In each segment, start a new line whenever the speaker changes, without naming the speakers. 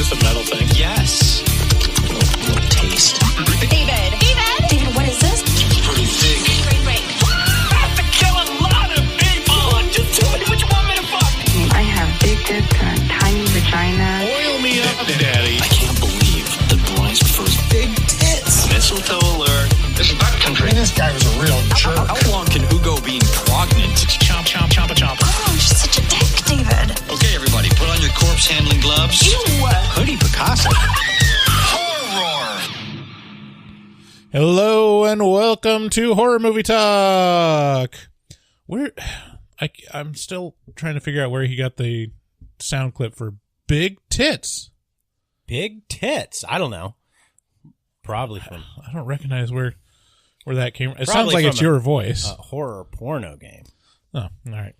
this a metal thing?
Yes. A little taste.
David, what is this?
It's pretty thick.
Break.
I have to kill a lot of people. Just tell me what you want me to fuck.
I have big tits and a tiny vagina.
Oil me up, Daddy.
I can't believe that Bryce prefers big tits. Mistletoe alert.
This is butt country.
This guy was a real jerk.
How long can Hugo be pregnant?
Chomp, chomp, chompa, chomp.
Oh, you're such a dick, David.
Okay, everybody, put on your corpse handling gloves.
Ew.
Hoodie Picasso.
Hello and welcome to Horror Movie Talk. I'm still trying to figure out where he got the sound clip for Big Tits.
Big Tits? I don't know. Probably from...
I don't recognize where that came from. It
Probably
sounds like
from
it's your voice.
A horror porno game.
Oh, all right.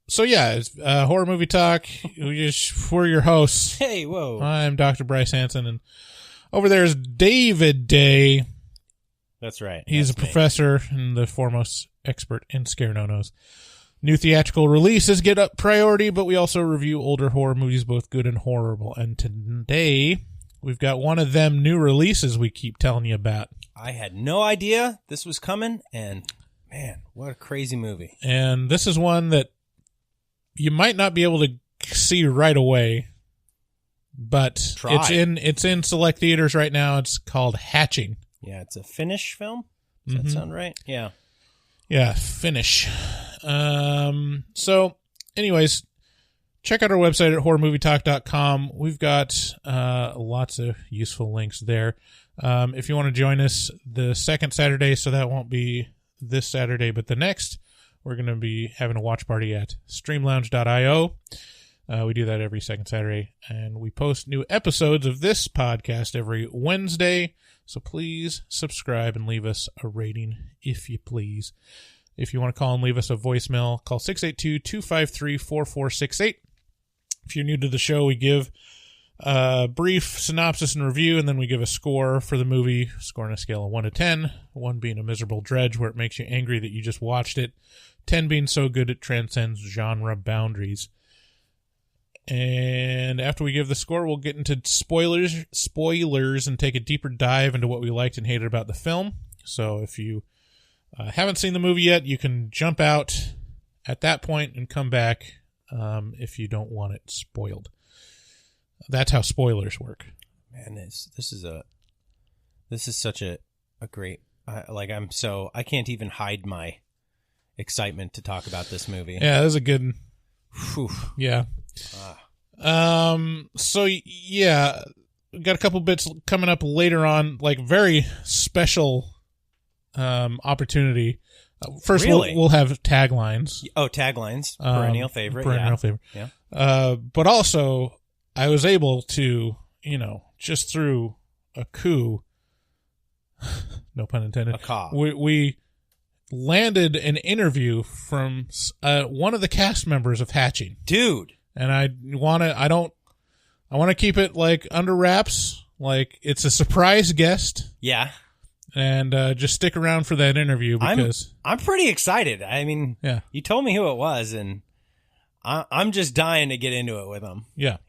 So yeah, it's Horror Movie Talk. We're your hosts.
Hey, whoa.
I'm Dr. Bryce Hanson, and over there is David Day.
That's right.
He's a professor and the foremost expert in scare no-nos. New theatrical releases get up priority, but we also review older horror movies, both good and horrible. And today, we've got one of them new releases we keep telling you about.
I had no idea this was coming, and man, what a crazy movie.
And this is one that you might not be able to see right away, but it's in select theaters right now. It's called Hatching.
Yeah, it's a Finnish film. Does that sound right? Yeah.
Yeah, Finnish. So, anyways, check out our website at horrormovietalk.com. We've got lots of useful links there. If you want to join us the second Saturday, so that won't be this Saturday, but the next, we're going to be having a watch party at streamlounge.io. We do that every second Saturday, and we post new episodes of this podcast every Wednesday. So please subscribe and leave us a rating, if you please. If you want to call and leave us a voicemail, call 682-253-4468. If you're new to the show, we give a brief synopsis and review, and then we give a score for the movie, score on a scale of 1 to 10, 1 being a miserable dredge where it makes you angry that you just watched it, 10 being so good it transcends genre boundaries. And after we give the score, we'll get into spoilers, and take a deeper dive into what we liked and hated about the film. So if you haven't seen the movie yet, you can jump out at that point and come back if you don't want it spoiled. That's how spoilers work.
Man, this is such a great, I can't even hide my excitement to talk about this movie.
Yeah, that was a good, yeah. So yeah, we got a couple bits coming up later on, like very special opportunity. First,
really?
we'll have taglines.
Oh, taglines, perennial favorite.
Yeah. But also, I was able to, just through a coup, no pun intended, we landed an interview from one of the cast members of Hatching.
Dude.
And I want to keep it like under wraps, like it's a surprise guest.
Yeah.
And just stick around for that interview because
I'm pretty excited. I mean,
yeah.
You told me who it was, and I'm just dying to get into it with him.
Yeah.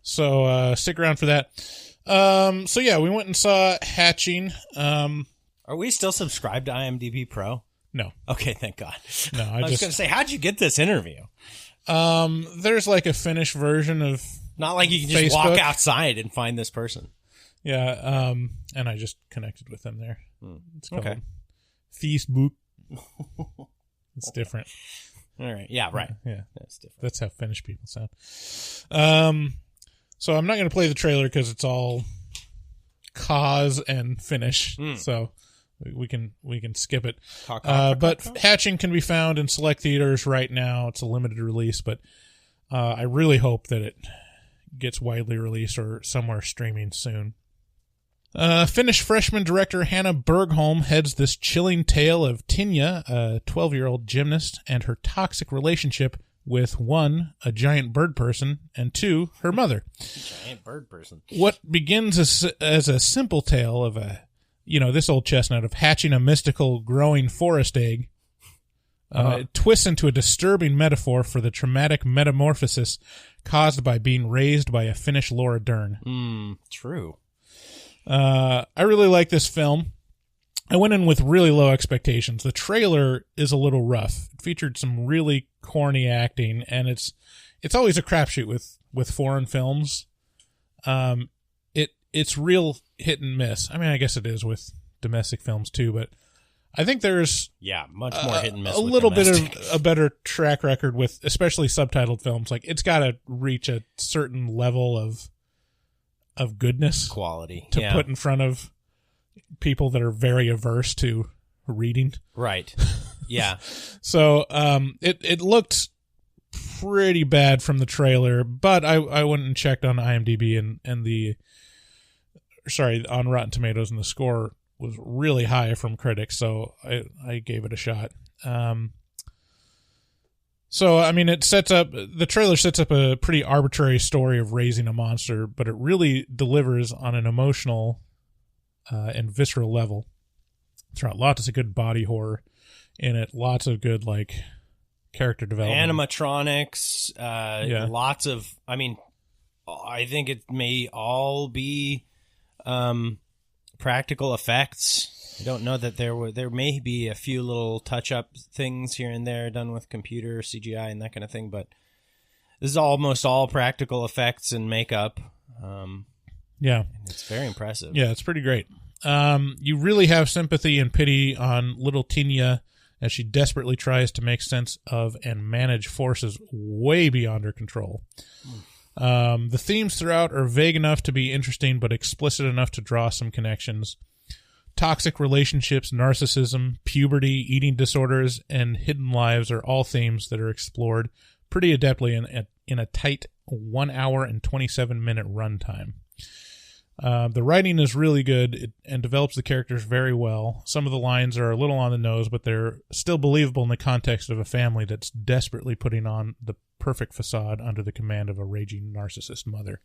So
stick around for that. So yeah, we went and saw Hatching.
Are we still subscribed to IMDb Pro?
No.
Okay, thank God.
No,
I was going to say, how'd you get this interview?
There's like a Finnish version of
not like you can just
Facebook.
walk outside and find this person.
Yeah, and I just connected with them there. It's called Facebook. It's different.
All right. Yeah, right.
Yeah.
That's different.
That's how Finnish people sound. So I'm not going to play the trailer because it's all cause and Finnish. So we can skip it. But Hatching can be found in select theaters right now. It's a limited release, but I really hope that it gets widely released or somewhere streaming soon. Finnish freshman director Hanna Bergholm heads this chilling tale of Tinja, a 12-year-old gymnast, and her toxic relationship with 1, a giant bird person, and 2, her mother.
Giant bird person.
What begins as a simple tale of this old chestnut of hatching a mystical growing forest egg It twists into a disturbing metaphor for the traumatic metamorphosis caused by being raised by a Finnish Laura Dern.
True.
I really like this film. I went in with really low expectations. The trailer is a little rough. It featured some really corny acting, and it's always a crapshoot with foreign films. It's real hit and miss. I mean, I guess it is with domestic films too, but I think there's
much more hit and miss.
A little bit of a better track record with, especially subtitled films. Like, it's got to reach a certain level of goodness,
quality
to put in front of people that are very averse to reading.
Right. Yeah.
So it looked pretty bad from the trailer, but I went and checked on IMDb and on Rotten Tomatoes, and the score was really high from critics, so I gave it a shot. So, I mean, the trailer sets up a pretty arbitrary story of raising a monster, but it really delivers on an emotional and visceral level. Throughout lots of good body horror in it, lots of good, like, character development.
Animatronics, lots of, I mean, I think it may all be practical effects. I don't know that there may be a few little touch-up things here and there done with computer CGI and that kind of thing, but this is almost all practical effects and makeup.
Yeah.
And it's very impressive.
Yeah, it's pretty great. You really have sympathy and pity on little Tinya as she desperately tries to make sense of and manage forces way beyond her control. The themes throughout are vague enough to be interesting, but explicit enough to draw some connections. Toxic relationships, narcissism, puberty, eating disorders, and hidden lives are all themes that are explored pretty adeptly in a tight 1 hour and 27-minute runtime. The writing is really good and develops the characters very well. Some of the lines are a little on the nose, but they're still believable in the context of a family that's desperately putting on the perfect facade under the command of a raging narcissist mother.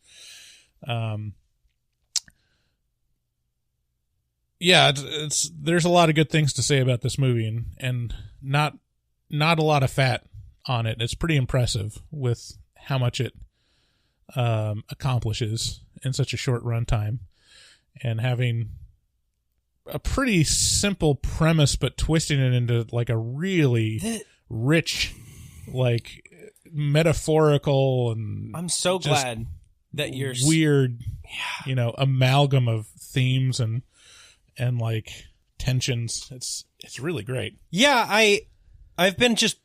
There's a lot of good things to say about this movie, and not a lot of fat on it. It's pretty impressive with how much it accomplishes in such a short runtime, and having a pretty simple premise, but twisting it into like a really rich, like, metaphorical, and
I'm so glad that you're
weird, amalgam of themes and like tensions. It's really great.
Yeah, I've been just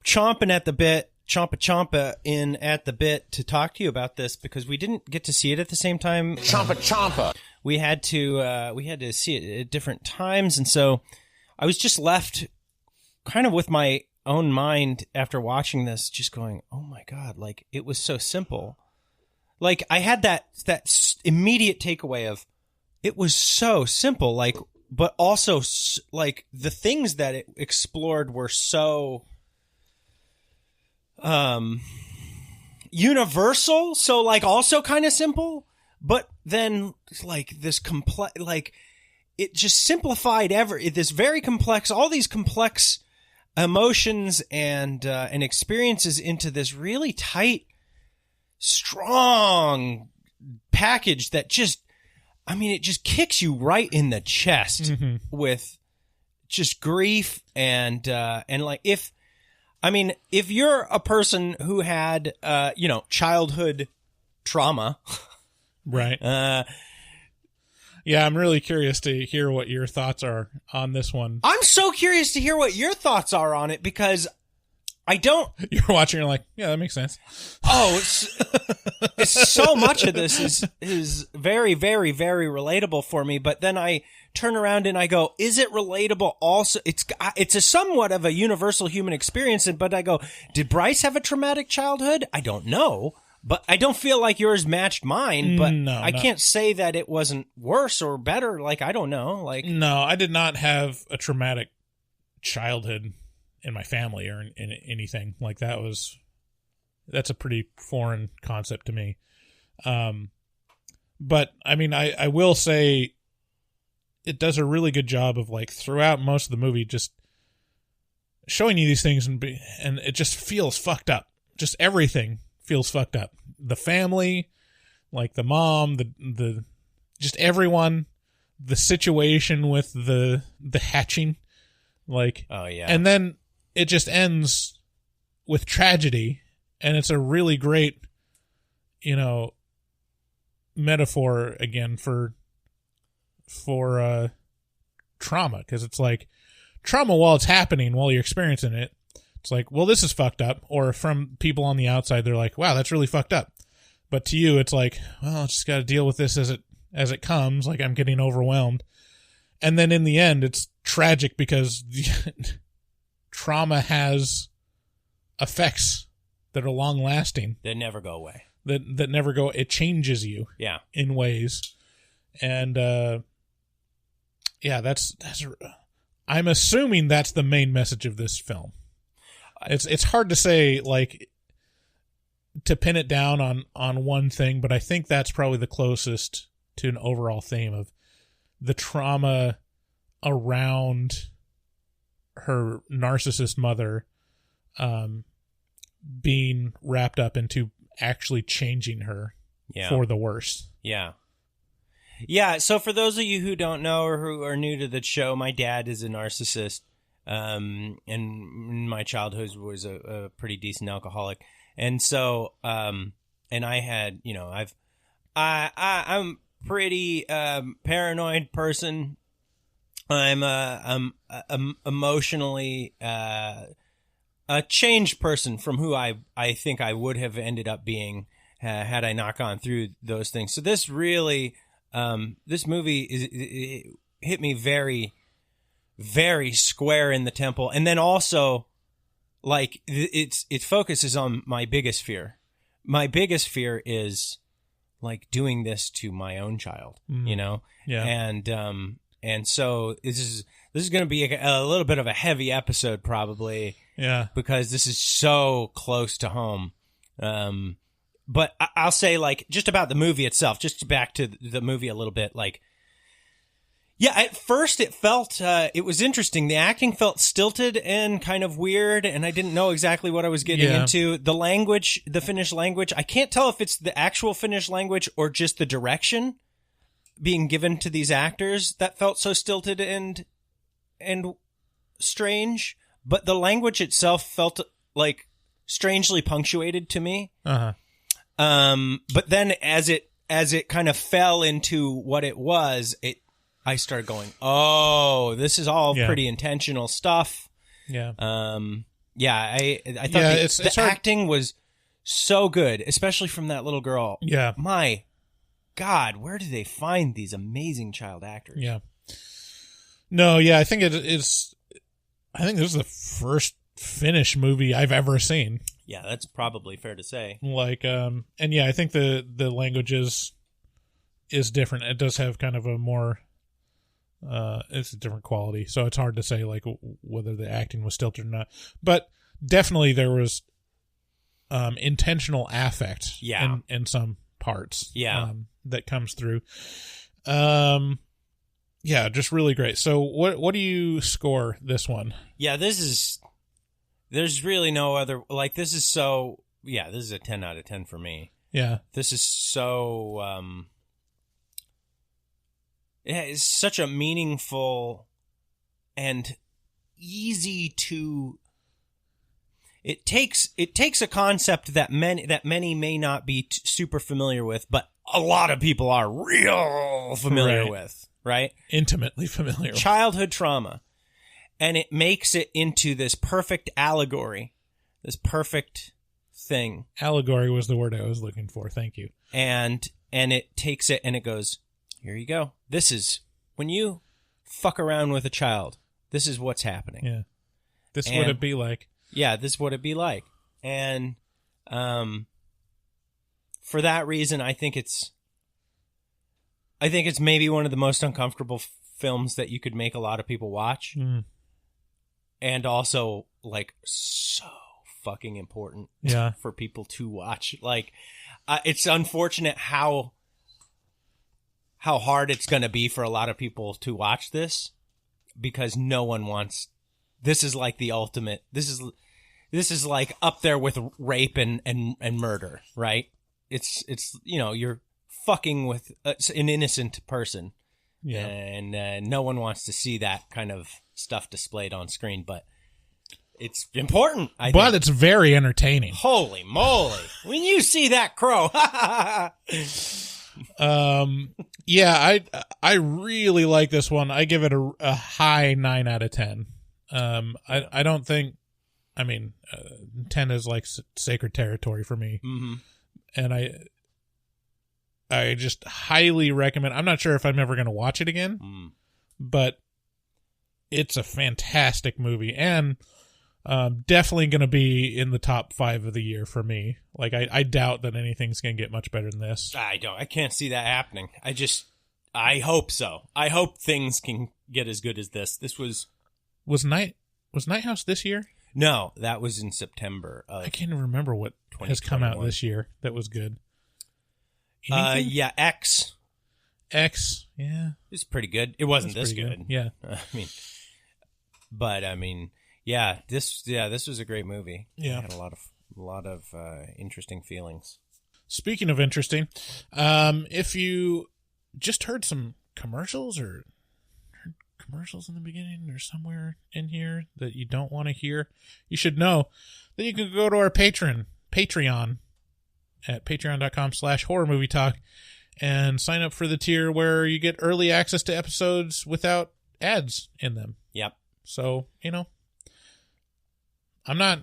chomping at the bit. Champa in at the bit to talk to you about this, because we didn't get to see it at the same time.
Champa.
We had to see it at different times, and so I was just left kind of with my own mind after watching this, just going, "Oh my God!" Like, it was so simple. Like, I had that immediate takeaway of it was so simple, like, but also like the things that it explored were so universal, so like also kind of simple, but then like this complex, like it just simplified this very complex, all these complex emotions and experiences into this really tight, strong package that just, I mean, it just kicks you right in the chest with just grief and like, if you're a person who had, childhood trauma,
right? Yeah, I'm really curious to hear what your thoughts are on this one.
I'm so curious to hear what your thoughts are on it, because I don't.
You're watching, you're like, yeah, that makes sense.
Oh, it's so much of this is very, very, very relatable for me. But then I turn around and I go, is it relatable? Also, it's a somewhat of a universal human experience. But I go, did Bryce have a traumatic childhood? I don't know, but I don't feel like yours matched mine. But I can't say that it wasn't worse or better. Like, I don't know. Like,
no, I did not have a traumatic childhood in my family or in anything like that. That's a pretty foreign concept to me. But I mean, I will say it does a really good job of, like, throughout most of the movie, just showing you these things and it just feels fucked up. Just everything feels fucked up. The family, like the mom, the just everyone, the situation with the hatching, like,
oh yeah,
and then it just ends with tragedy, and it's a really great, metaphor again for trauma, because it's like trauma while it's happening, while you're experiencing it, it's like, well, this is fucked up, or from people on the outside, they're like, wow, that's really fucked up, but to you, it's like, well, I just got to deal with this as it comes, like I'm getting overwhelmed, and then in the end, it's tragic because trauma has effects that are long lasting,
they never go away.
That never go. It changes you, in ways, and that's. I'm assuming that's the main message of this film. It's hard to say, like, to pin it down on one thing, but I think that's probably the closest to an overall theme of the trauma around her narcissist mother, being wrapped up into actually changing her for the worse.
Yeah, so for those of you who don't know or who are new to the show, my dad is a narcissist, and in my childhood was a pretty decent alcoholic. And so, and I had, I'm pretty paranoid person. I'm emotionally a changed person from who I think I would have ended up being had I not gone through those things. So this really, this movie it hit me very, very square in the temple, and then also, like, it focuses on my biggest fear. My biggest fear is, like, doing this to my own child, and so this is going to be a little bit of a heavy episode, probably.
Yeah. Because
this is so close to home. But I'll say, like, just about the movie itself, just back to the movie a little bit, like, yeah, at first it felt, it was interesting. The acting felt stilted and kind of weird, and I didn't know exactly what I was getting into. The language, the Finnish language, I can't tell if it's the actual Finnish language or just the direction being given to these actors that felt so stilted and strange. But the language itself felt like strangely punctuated to me.
Uh-huh.
But then as it kind of fell into what it was, I started going, oh, this is all pretty intentional stuff.
Yeah.
I thought the acting was so good, especially from that little girl.
Yeah.
My God, where do they find these amazing child actors?
Yeah. No, yeah, I think I think this is the first Finnish movie I've ever seen.
Yeah, that's probably fair to say.
Like, and yeah, I think the language is different. It does have kind of a more, it's a different quality. So it's hard to say, like, whether the acting was stilted or not. But definitely there was intentional affect in some parts.
Yeah.
That comes through. Yeah, just really great. So what do you score this one?
Yeah, there's really no other, like, this is a 10 out of 10 for me.
Yeah.
This is so, it is such a meaningful and easy to, it takes a concept that many may not be super familiar with, but a lot of people are real familiar with. Right?
Intimately familiar.
Childhood trauma. And it makes it into this perfect allegory, this perfect thing.
Allegory was the word I was looking for. Thank you.
And it takes it and it goes, here you go. This is when you fuck around with a child. This is what's happening.
Yeah. This would it be like.
Yeah, this would it be like. And for that reason, I think it's maybe one of the most uncomfortable films that you could make a lot of people watch.
Mm.
And also, like, so fucking important for people to watch. Like, it's unfortunate how hard it's going to be for a lot of people to watch this, because no one wants this is like the ultimate. This is like up there with rape and murder, right? It's you're fucking with an innocent person, and no one wants to see that kind of stuff displayed on screen, but it's important. I think.
It's very entertaining.
Holy moly! When you see that crow,
yeah, I really like this one. I give it a high 9 out of 10. I don't think, 10 is like sacred territory for me. Mm-hmm. And I just highly recommend. I'm not sure if I'm ever going to watch it again, but it's a fantastic movie and definitely going to be in the top 5 of the year for me. Like I doubt that anything's going to get much better than this.
I can't see that happening. I hope so. I hope things can get as good as this. This was Night
House this year?
No, that was in September.
I can't even remember what has come out this year that was good.
Yeah, X.
Yeah.
It's pretty good. It wasn't this good.
Yeah.
Yeah, this was a great movie.
Yeah.
It had a lot of interesting feelings.
Speaking of interesting, if you just heard some commercials in the beginning or somewhere in here that you don't want to hear, you should know that you can go to our Patreon at patreon.com/horrormovietalk and sign up for the tier where you get early access to episodes without ads in them.
Yep.
So, I'm not,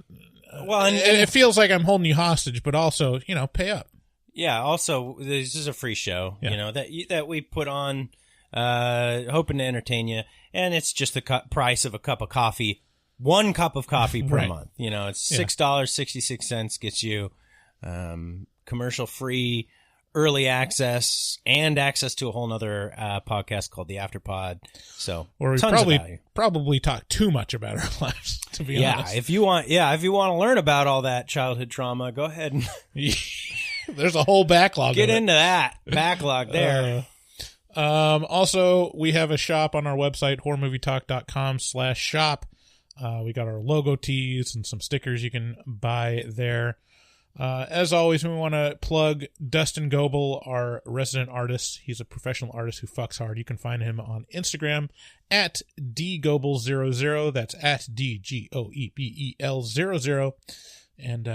well, and
it feels like I'm holding you hostage, but also, pay up.
Yeah. Also, this is a free show, that we put on, hoping to entertain you. And it's just the price of a cup of coffee, 1 cup of coffee per month. It's $6.66 gets you, commercial free, early access, and access to a whole nother podcast called the Afterpod. So,
or we probably talk too much about our lives, to be honest.
If you want to learn about all that childhood trauma, go ahead and
there's a whole backlog.
Get into that backlog there.
Also, we have a shop on our website, horrormovietalk.com/shop. We got our logo tees and some stickers you can buy there. As always, we want to plug Dustin Goebel, our resident artist. He's a professional artist who fucks hard. You can find him on Instagram at dgoebel00. That's at DGOEBEL00. And,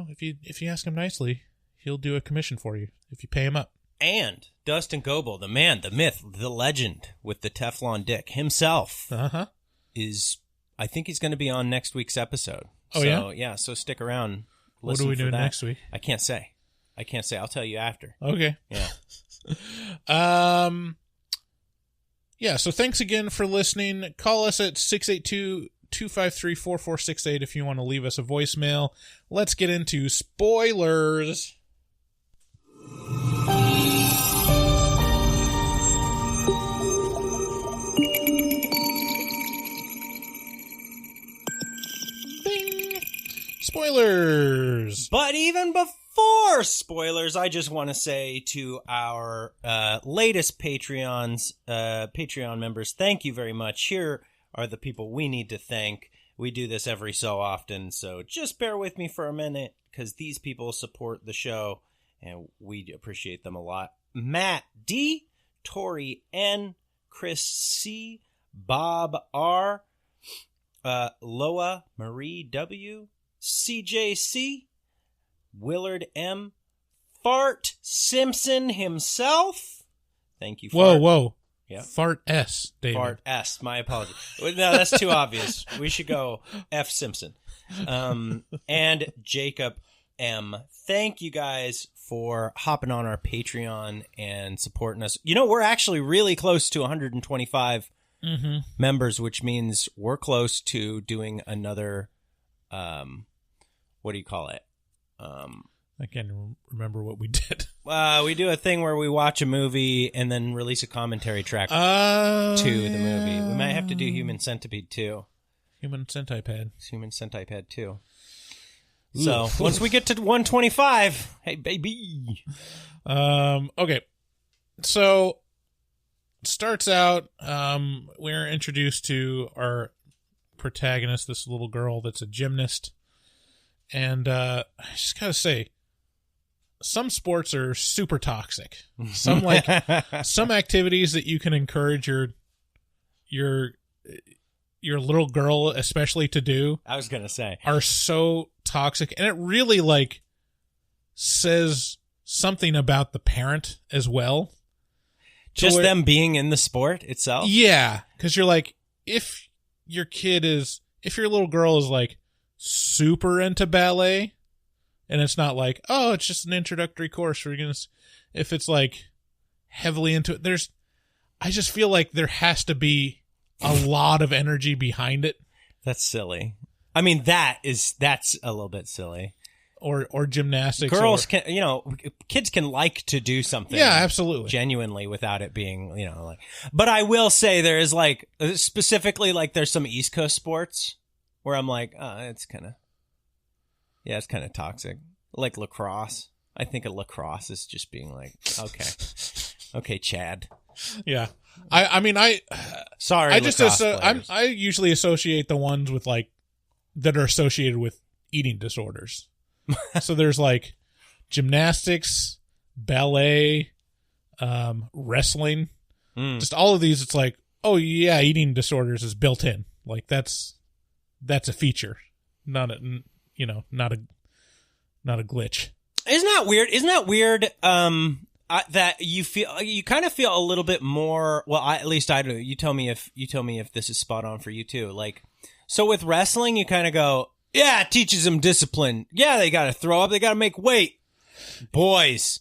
if you ask him nicely, he'll do a commission for you if you pay him up.
And Dustin Goebel, the man, the myth, the legend with the Teflon dick himself, I think he's going to be on next week's episode.
Yeah,
so stick around.
What are we doing next week?
I can't say. I'll tell you after.
Okay.
Yeah.
So thanks again for listening. Call us at 682-253-4468 if you want to leave us a voicemail. Let's get into spoilers. Spoilers!
But even before spoilers, I just want to say to our latest Patreon members, thank you very much. Here are the people we need to thank. We do this every so often, so just bear with me for a minute, because these people support the show, and we appreciate them a lot. Matt D., Tori N., Chris C., Bob R., Loa Marie W., CJC, Willard M., Fart Simpson himself. Thank you, Fart.
Whoa.
Yeah.
Fart S, David.
Fart S, my apologies. No, that's too obvious. We should go F. Simpson. And Jacob M. Thank you guys for hopping on our Patreon and supporting us. We're actually really close to 125 members, which means we're close to doing another... what do you call it?
I can't remember what we did.
We do a thing where we watch a movie and then release a commentary track to the movie. We might have to do Human Centipede 2.
Human Centipede
2. So, once we get to 125, hey, baby.
Okay. So, starts out, we're introduced to our protagonist, this little girl that's a gymnast. And I just gotta say, some sports are super toxic. Some some activities that you can encourage your little girl especially to do,
I was gonna say,
are so toxic, and it really like says something about the parent as well.
Just them being in the sport itself?
Yeah, because you're like, if your little girl is like super into ballet, and it's not like, oh, it's just an introductory course, if it's like heavily into it, I just feel like there has to be a lot of energy behind it.
That's silly. I mean, that's a little bit silly.
Or gymnastics.
Girls can, kids can like to do something.
Yeah, absolutely.
Genuinely without it being, like. But I will say there is like, specifically like there's some East Coast sports where I'm like, it's kind of toxic. Like lacrosse. I think of lacrosse as just being like, okay, Chad.
Yeah.
Sorry,
I usually associate the ones with like, that are associated with eating disorders. So there's like gymnastics, ballet, wrestling, just all of these. It's like, oh yeah, eating disorders is built in. Like that's a feature, not a glitch.
Isn't that weird? That you kind of feel a little bit more. Well, at least I do. You tell me if this is spot on for you too. Like, so with wrestling, you kind of go, yeah, it teaches them discipline. Yeah, they got to throw up. They got to make weight. Boys.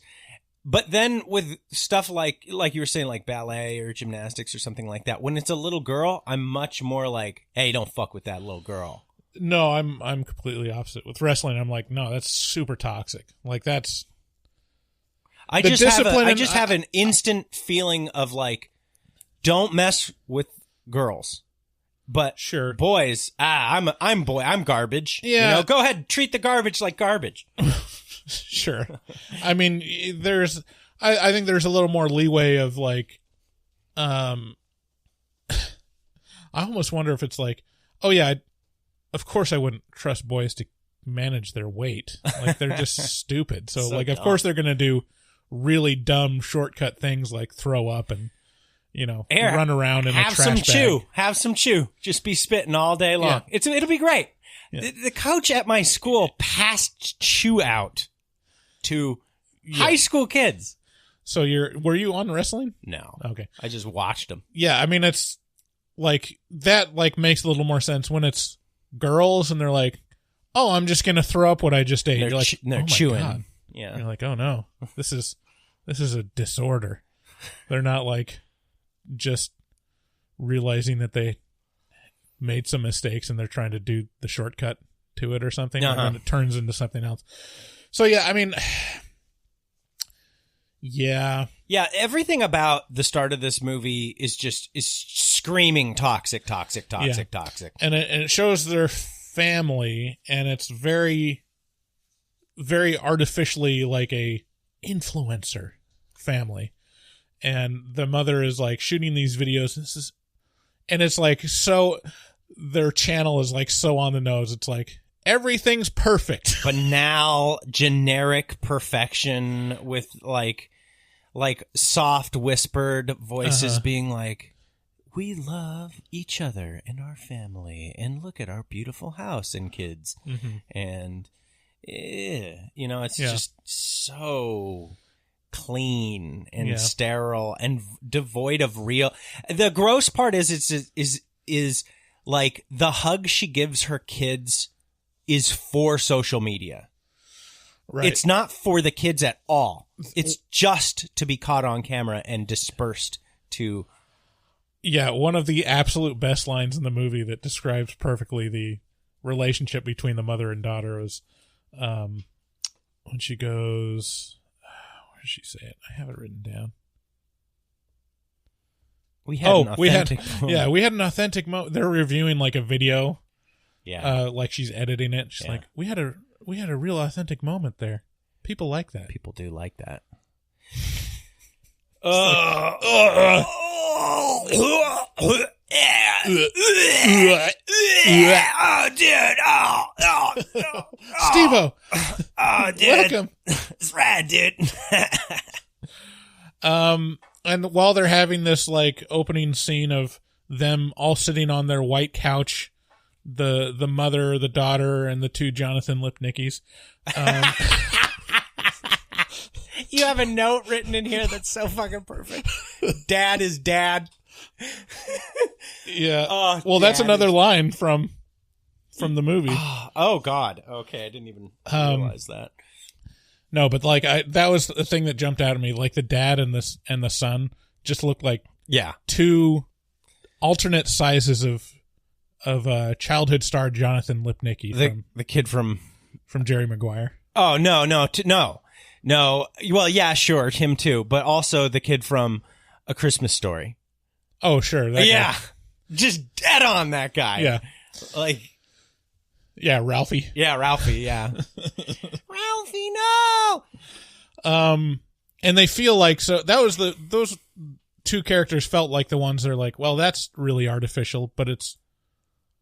But then with stuff like you were saying, like ballet or gymnastics or something like that, when it's a little girl, I'm much more like, hey, don't fuck with that little girl.
No, I'm completely opposite. With wrestling, I'm like, no, that's super toxic. Like that's...
I just have an instant feeling of like, don't mess with girls. But
sure,
boys, I'm garbage.
Yeah,
go ahead, treat the garbage like garbage.
Sure. I mean, I think there's a little more leeway of like, I almost wonder if it's like, oh yeah, of course I wouldn't trust boys to manage their weight. Like they're just stupid. So like, dumb. Of course they're going to do really dumb shortcut things like throw up and, run around in a trash bag.
Have some chew. Just be spitting all day long. Yeah. It'll be great. Yeah. The coach at my school passed chew out to high school kids.
So were you on wrestling?
No.
Okay.
I just watched them.
Yeah. I mean, it's like that, like makes a little more sense when it's girls and they're like, oh, I'm just going to throw up what I just ate. You're like,
they're chewing.
God.
Yeah.
You're like, oh no, this is a disorder. They're not like just realizing that they made some mistakes and they're trying to do the shortcut to it or something, and then it turns into something else. So yeah, I mean, yeah.
Everything about the start of this movie is screaming toxic, toxic.
And it shows their family, and it's very, very artificially like a influencer family. And the mother is like shooting these videos. And it's like, so their channel is like so on the nose. It's like everything's perfect.
But now generic perfection with like soft whispered voices being like, we love each other and our family and look at our beautiful house and kids. Mm-hmm. And, it's just so clean and sterile and devoid of real. The gross part is like the hug she gives her kids is for social media. Right. It's not for the kids at all. It's just to be caught on camera and dispersed to.
Yeah, one of the absolute best lines in the movie that describes perfectly the relationship between the mother and daughter was when she goes, where does she say it? I have it written down.
We had
an authentic moment. They're reviewing like a video.
Yeah.
Like she's editing it. She's like, we had a real authentic moment there. People like that.
People do like that. Oh, dude. Oh,
Steve-O,
dude.
welcome.
It's rad, dude.
And while they're having this like opening scene of them all sitting on their white couch, the mother, the daughter, and the two Jonathan Lipnickies.
You have a note written in here that's so fucking perfect. Dad is dad.
Yeah.
Oh,
well, that's
Dad
another line from the movie.
Oh, God. Okay, I didn't even realize that.
No, but like that was the thing that jumped out at me. Like the dad and the son just looked like two alternate sizes of childhood star Jonathan Lipnicki,
the kid from
Jerry Maguire.
Oh no. Well, yeah, sure, him too, but also the kid from A Christmas Story.
Oh, sure. That
Yeah,
guy.
just dead on that guy.
Yeah,
like
yeah, Ralphie.
Yeah, Ralphie. Yeah, Ralphie. No.
And they feel like that was those two characters felt like the ones that are like, well, that's really artificial, but it's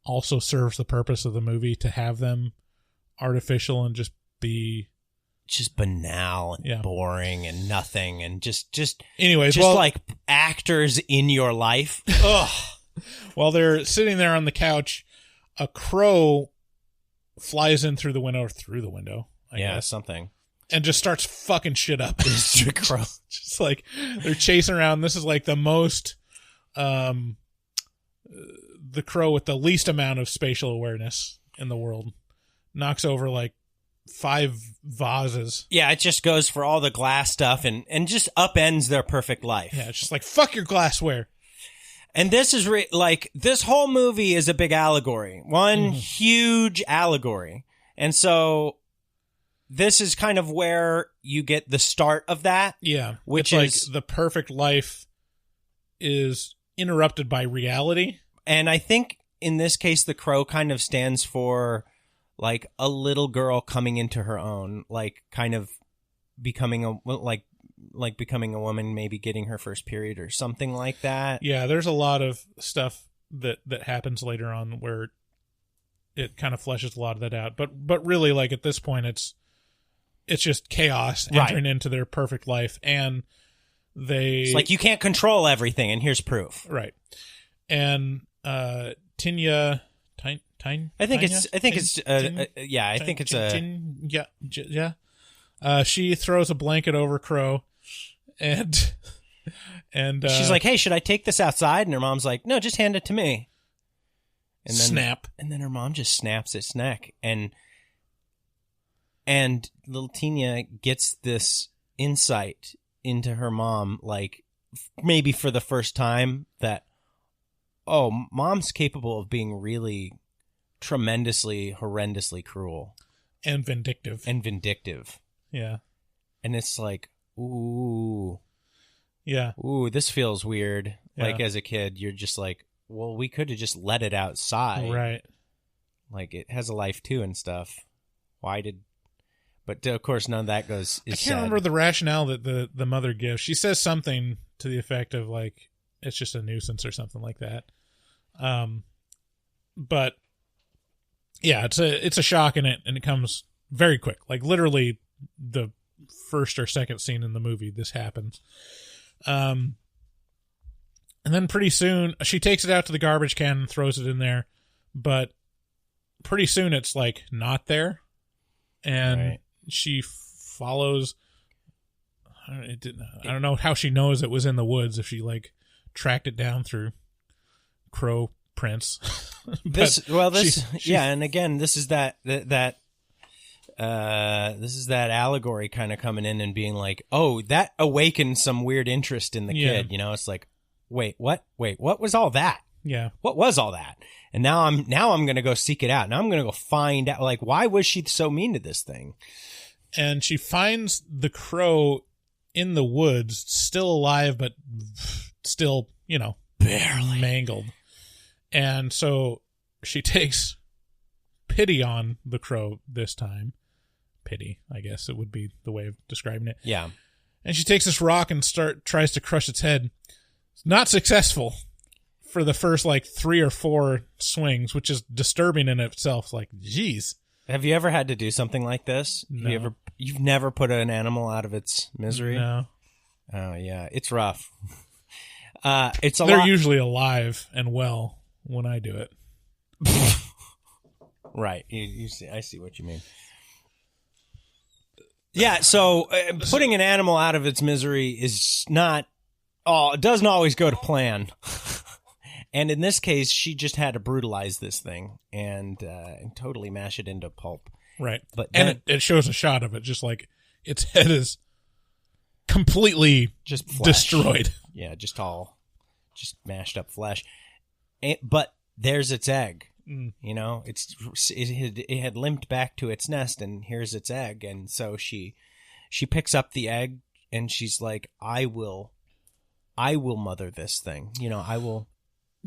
also serves the purpose of the movie to have them artificial and just be
banal and boring and nothing and just
anyways,
like actors in your life. Ugh.
While they're sitting there on the couch, a crow flies in through the window, I guess,
something,
and just starts fucking shit up.
It's a crow.
Just like they're chasing around. This is like the most the crow with the least amount of spatial awareness in the world. Knocks over like 5 vases.
Yeah, it just goes for all the glass stuff and just upends their perfect life.
Yeah, it's just like, fuck your glassware.
And this is this whole movie is a big allegory. One huge allegory. And so this is kind of where you get the start of that.
Yeah.
Which
it's
is
like the perfect life is interrupted by reality.
And I think in this case, the crow kind of stands for like a little girl coming into her own, like kind of becoming becoming a woman, maybe getting her first period or something like that.
Yeah, there's a lot of stuff that happens later on where it kind of fleshes a lot of that out. But really, like at this point, it's just chaos entering into their perfect life, and it's
like you can't control everything, and here's proof.
Right. And Tinya.
I think
she throws a blanket over Crow, and
she's like, "Hey, should I take this outside?" And her mom's like, "No, just hand it to me." And then
snap.
And then her mom just snaps its neck, and little Tinya gets this insight into her mom, like maybe for the first time, that mom's capable of being really tremendously, horrendously cruel
and vindictive.
Yeah. And it's like, ooh.
Yeah.
Ooh, this feels weird. Yeah. Like as a kid, you're just like, well, we could have just let it outside.
Right.
Like it has a life too and stuff. But of course none of that is
I can't remember the rationale that the mother gives. She says something to the effect of like, it's just a nuisance or something like that. But yeah, it's a shock in it, and it comes very quick. Like literally the first or second scene in the movie, this happens. And then pretty soon she takes it out to the garbage can and throws it in there, but pretty soon it's like not there, and she follows. I don't know how she knows it was in the woods, if she like tracked it down through crow prints.
And again, this is that allegory kind of coming in and being like, oh, that awakened some weird interest in the kid. You know, it's like, wait, what was all that?
Yeah.
What was all that? And now I'm going to go seek it out. Now I'm going to go find out, like, why was she so mean to this thing?
And she finds the crow in the woods, still alive, but still, barely mangled. And so she takes pity on the crow this time. Pity, I guess it would be the way of describing it.
Yeah.
And she takes this rock and tries to crush its head. It's not successful. for the first like 3 or 4 swings, which is disturbing in itself. Like, geez.
Have you ever had to do something like this?
No.
You've never put an animal out of its misery?
No.
Oh yeah, it's rough. It's a
They're
lot.
usually alive and well when I do it.
Right. You see, I see what you mean. Yeah, so putting an animal out of its misery is not it doesn't always go to plan. And in this case, she just had to brutalize this thing and totally mash it into pulp.
Right.
But
and it shows a shot of it, just like its head is completely
just flesh.
destroyed.
Yeah, just mashed up flesh. But there's its egg. You know, it had limped back to its nest, and here's its egg. And so she picks up the egg, and she's like, I will mother this thing. You know, I will.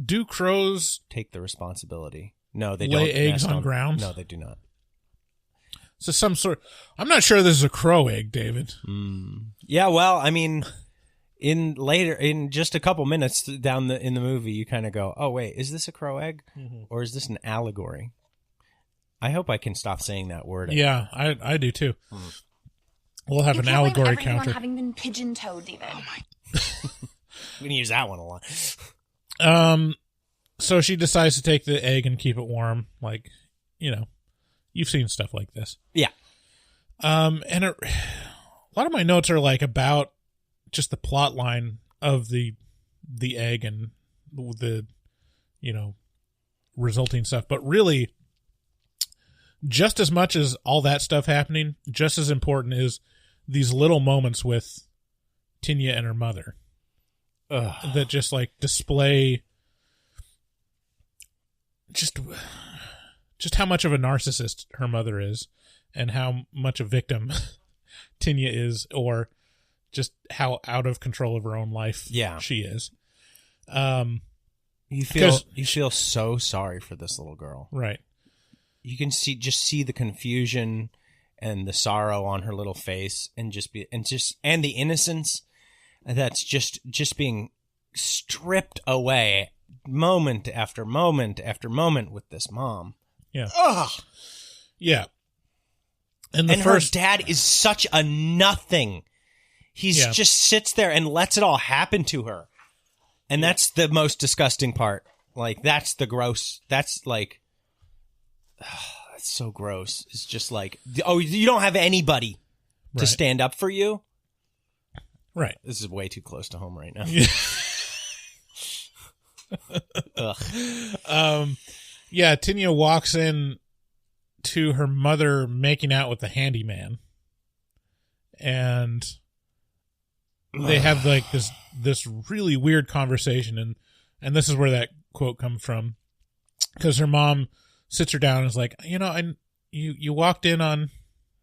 Do crows
take the responsibility? No, they
lay
don't.
Eggs on ground?
No, they do not.
So some sort. I'm not sure this is a crow egg, David.
Yeah, well, I mean, in just a couple minutes down in the movie, you kind of go, "Oh wait, is this a crow egg, or is this an allegory?" I hope I can stop saying that word.
Yeah, I do too. We'll have
You
an
can't blame
allegory
everyone
counter.
having been pigeon-toed, David. Oh my.
We can use that one a lot.
So she decides to take the egg and keep it warm. Like, you know, you've seen stuff like this.
Yeah.
And a lot of my notes are like about just the plot line of the egg and the, you know, resulting stuff. But really, just as much as all that stuff happening, just as important is these little moments with Tinya and her mother. That just like display just how much of a narcissist her mother is, and how much a victim Tinya is, or just how out of control of her own life she is.
You feel so sorry for this little girl,
right?
You can see the confusion and the sorrow on her little face, and the innocence that's just being stripped away moment after moment after moment with this mom.
Yeah.
Ugh.
Yeah. And
her dad is such a nothing. He's just sits there and lets it all happen to her. And that's the most disgusting part. Like, that's the gross. That's like, it's so gross. It's just like, oh, you don't have anybody to stand up for you?
Right.
This is way too close to home right now.
Ugh. Yeah, Tinya walks in to her mother making out with the handyman. And they have like this really weird conversation, and this is where that quote comes from, because her mom sits her down and is like, you know, you walked in on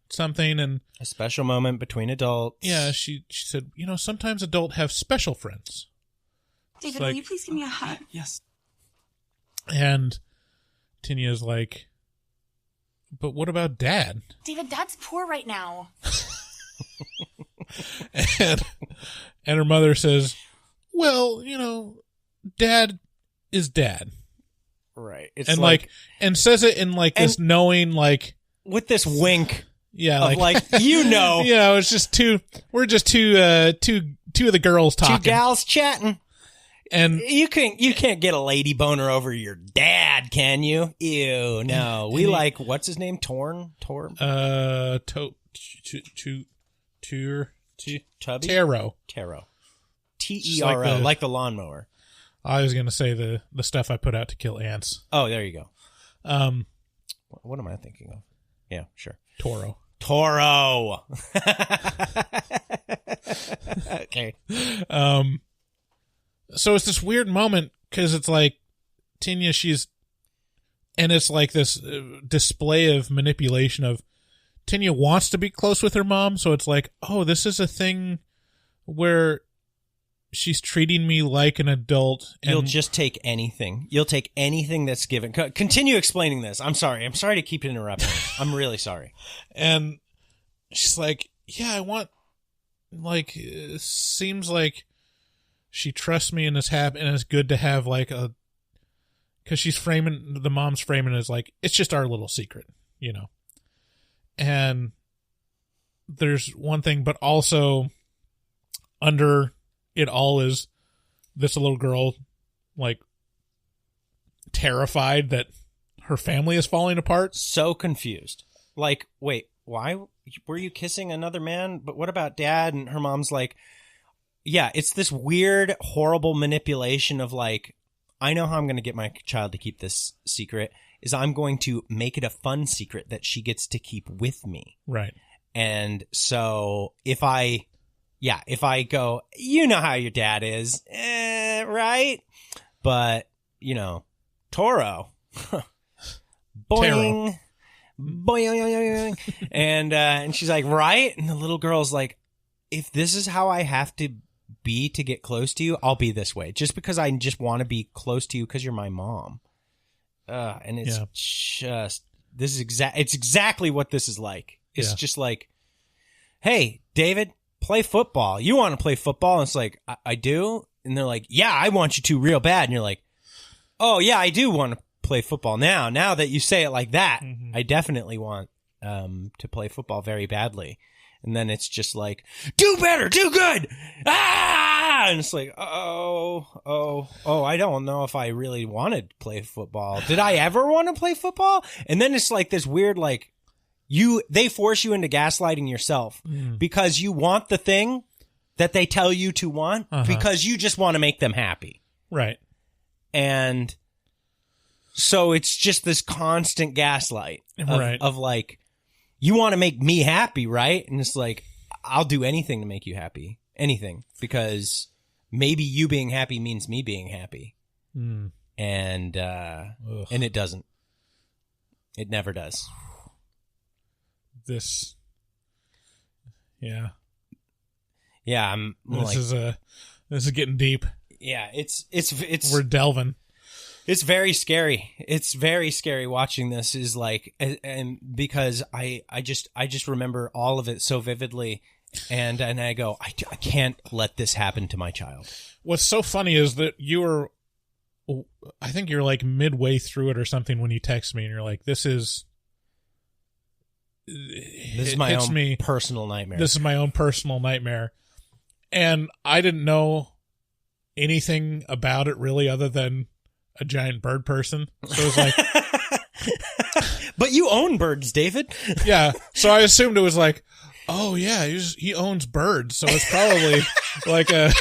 something, and
a special moment between adults.
Yeah, she said, you know, sometimes adults have special friends.
David, will you please give me a hug?
Yes.
And Tinya's like, but what about Dad?
David, Dad's poor right now.
and her mother says, well, you know, Dad is Dad.
Right. It's
and like and says it in like this knowing, like,
with this wink.
Yeah,
like you know.
Yeah, it's just we're just two of the girls talking.
Two gals chatting.
And
you can't get a lady boner over your dad, can you? Ew, no. We like, what's his name? Tubby?
Taro.
Tero. Like the lawnmower.
I was gonna say the stuff I put out to kill ants.
Oh, there you go. What am I thinking of? Yeah, sure.
Toro.
Okay.
So it's this weird moment, because it's like Tinya, and it's like this display of manipulation of Tinya wants to be close with her mom. So it's like, oh, this is a thing where she's treating me like an adult. And
you'll just take anything. You'll take anything that's given. Continue explaining this. I'm sorry to keep interrupting. I'm really sorry.
And she's like, yeah, I want, like, it seems like she trusts me and is happy, and it's good to have like a, because she's framing, the mom's framing it as like, it's just our little secret, you know. And there's one thing, but also under it all is this little girl, like, terrified that her family is falling apart.
So confused. Like, wait, why were you kissing another man? But what about dad? And her mom's like, yeah, it's this weird, horrible manipulation of like, I know how I'm going to get my child to keep this secret is I'm going to make it a fun secret that she gets to keep with me.
Right.
And so if I go, you know how your dad is, right? But, you know, Toro, boing, boing, and she's like, right? And the little girl's like, if this is how I have to be to get close to you, I'll be this way. Just because I just want to be close to you because you're my mom. And it's just, it's exactly what this is like. It's just like, hey, David, play football. You want to play football? And it's like, I do. And they're like, yeah, I want you to real bad. And you're like, oh yeah, I do want to play football now. Now that you say it like that, I definitely want to play football very badly. And then it's just like, do better, do good. Ah! And it's like, I don't know if I really wanted to play football. Did I ever want to play football? And then it's like this weird, like, they force you into gaslighting yourself because you want the thing that they tell you to want because you just want to make them happy.
Right.
And so it's just this constant gaslight of like, you want to make me happy, right? And it's like, I'll do anything to make you happy. Anything. Because maybe you being happy means me being happy. And it doesn't. It never does.
This. Yeah.
Yeah,
this is getting deep.
Yeah, it's
we're delving.
It's very scary. It's very scary watching this is like, and because I just remember all of it so vividly, and I go, I can't let this happen to my child.
What's so funny is that I think you're like midway through it or something when you text me and you're like, this is my own
personal nightmare.
This is my own personal nightmare. And I didn't know anything about it really other than a giant bird person. So it was like,
but you own birds, David.
Yeah. So I assumed it was like, oh yeah, he owns birds. So it's probably like a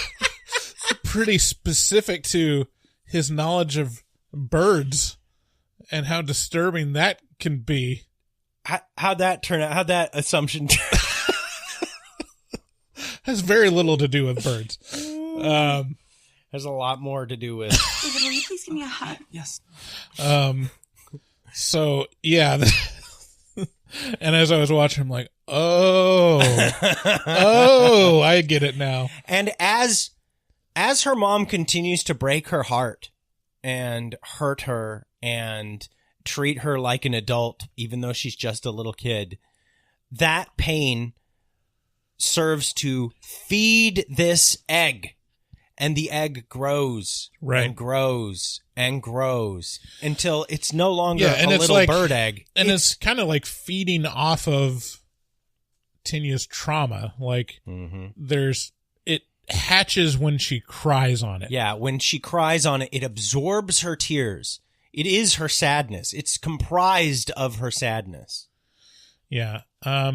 pretty specific to his knowledge of birds and how disturbing that can be.
How'd that turn out? How'd that assumption turn
has very little to do with birds.
Has a lot more to do with.
David, will you please give me a hug?
Yes.
So yeah, and as I was watching, I'm like, oh, I get it now.
And as her mom continues to break her heart and hurt her and treat her like an adult, even though she's just a little kid, that pain serves to feed this egg. And the egg grows and grows and grows until it's no longer a little like, bird egg.
And it's kind of like feeding off of Tinya's trauma. Like it hatches when she cries on it.
Yeah, when she cries on it, it absorbs her tears. It is her sadness. It's comprised of her sadness.
Yeah. I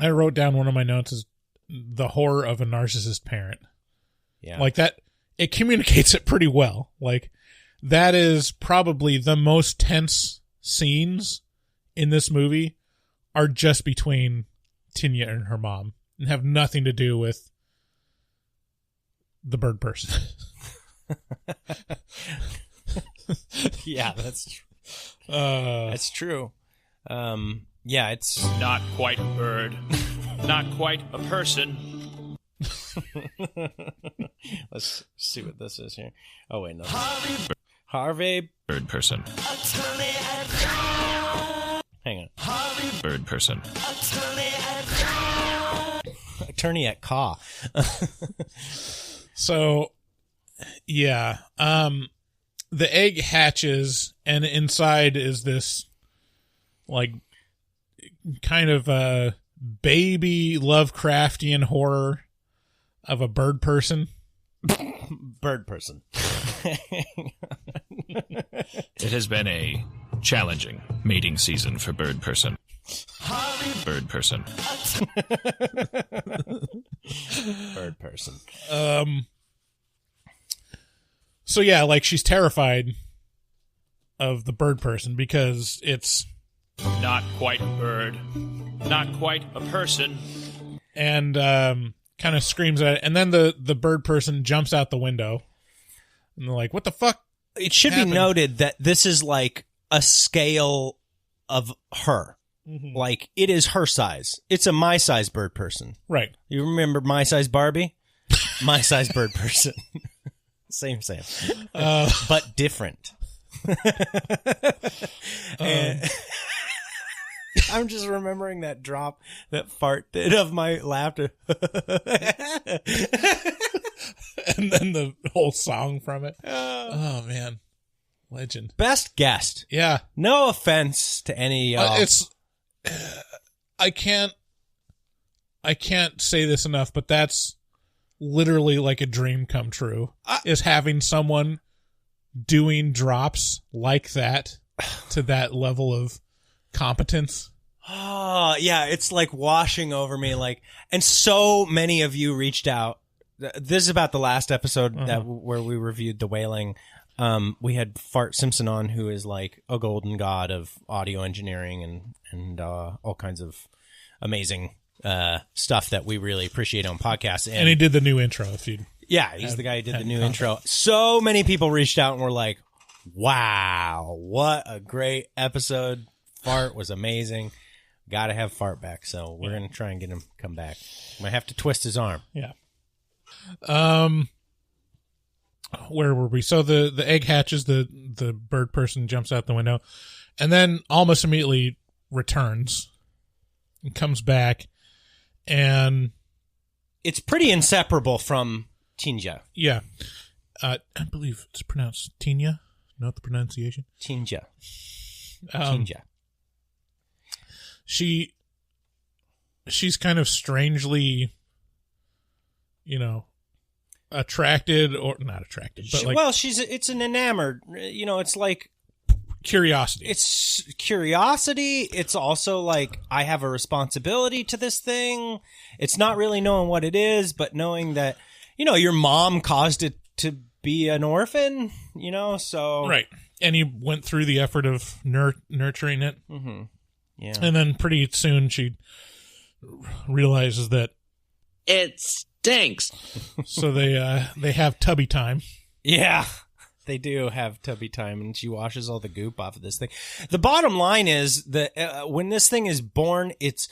wrote down one of my notes is the horror of a narcissist parent.
Yeah.
Like that, it communicates it pretty well. Like that is probably the most tense scenes in this movie are just between Tinya and her mom and have nothing to do with the bird person.
Yeah, that's true. That's true. Yeah, it's
not quite a bird, not quite a person.
Let's see what this is here. Oh wait, no. Harvey
bird person.
Hang on.
Bird person.
Attorney at Caw.
So, yeah. The egg hatches, and inside is this, like, kind of a baby Lovecraftian horror of a bird person.
Bird person.
It has been a challenging mating season for bird person. Bird person.
Bird person.
So yeah, like she's terrified of the bird person because it's
Not quite a bird. Not quite a person.
and kind of screams at it, and then the bird person jumps out the window, and they're like, "What the fuck?"
It should
happened?
be noted that this is like a scale of her.
Mm-hmm.
Like, it is her size. It's a my size bird person.
Right.
You remember my size Barbie? My size bird person. Same. But different. And I'm just remembering that drop, that fart bit of my laughter.
And then the whole song from it. Oh man, legend.
Best guest.
Yeah,
No offense to any.
it's. I can't say this enough, but that's literally like a dream come true. Is having someone doing drops like that to that level of competence.
Oh, yeah, it's like washing over me. Like, and so many of you reached out. This is about the last episode where we reviewed The Wailing. We had Fart Simpson on, who is like a golden god of audio engineering and all kinds of amazing stuff that we really appreciate on podcasts.
And he did the new intro. If you
yeah, he's the guy who did the new intro. So many people reached out and were like, "Wow, what a great episode! Fart was amazing. Got to have Fart back." So we're gonna try and get him come back. Might have to twist his arm.
Yeah. Where were we? So the egg hatches, the bird person jumps out the window, and then almost immediately returns and comes back, and
It's pretty inseparable from Tinja.
yeah, I believe it's pronounced Tinya. Note the pronunciation.
Tinja.
Um,
Tinja.
She's kind of strangely, attracted or not attracted, but like
It's an enamored, it's like,
curiosity.
it's curiosity. It's also like, I have a responsibility to this thing. It's not really knowing what it is, but knowing that, your mom caused it to be an orphan, so.
Right. And he went through the effort of nurturing it.
Mm-hmm. Yeah.
And then pretty soon she realizes that.
It stinks.
So they have tubby time.
Yeah, they do have tubby time, and she washes all the goop off of this thing. The bottom line is that when this thing is born, it's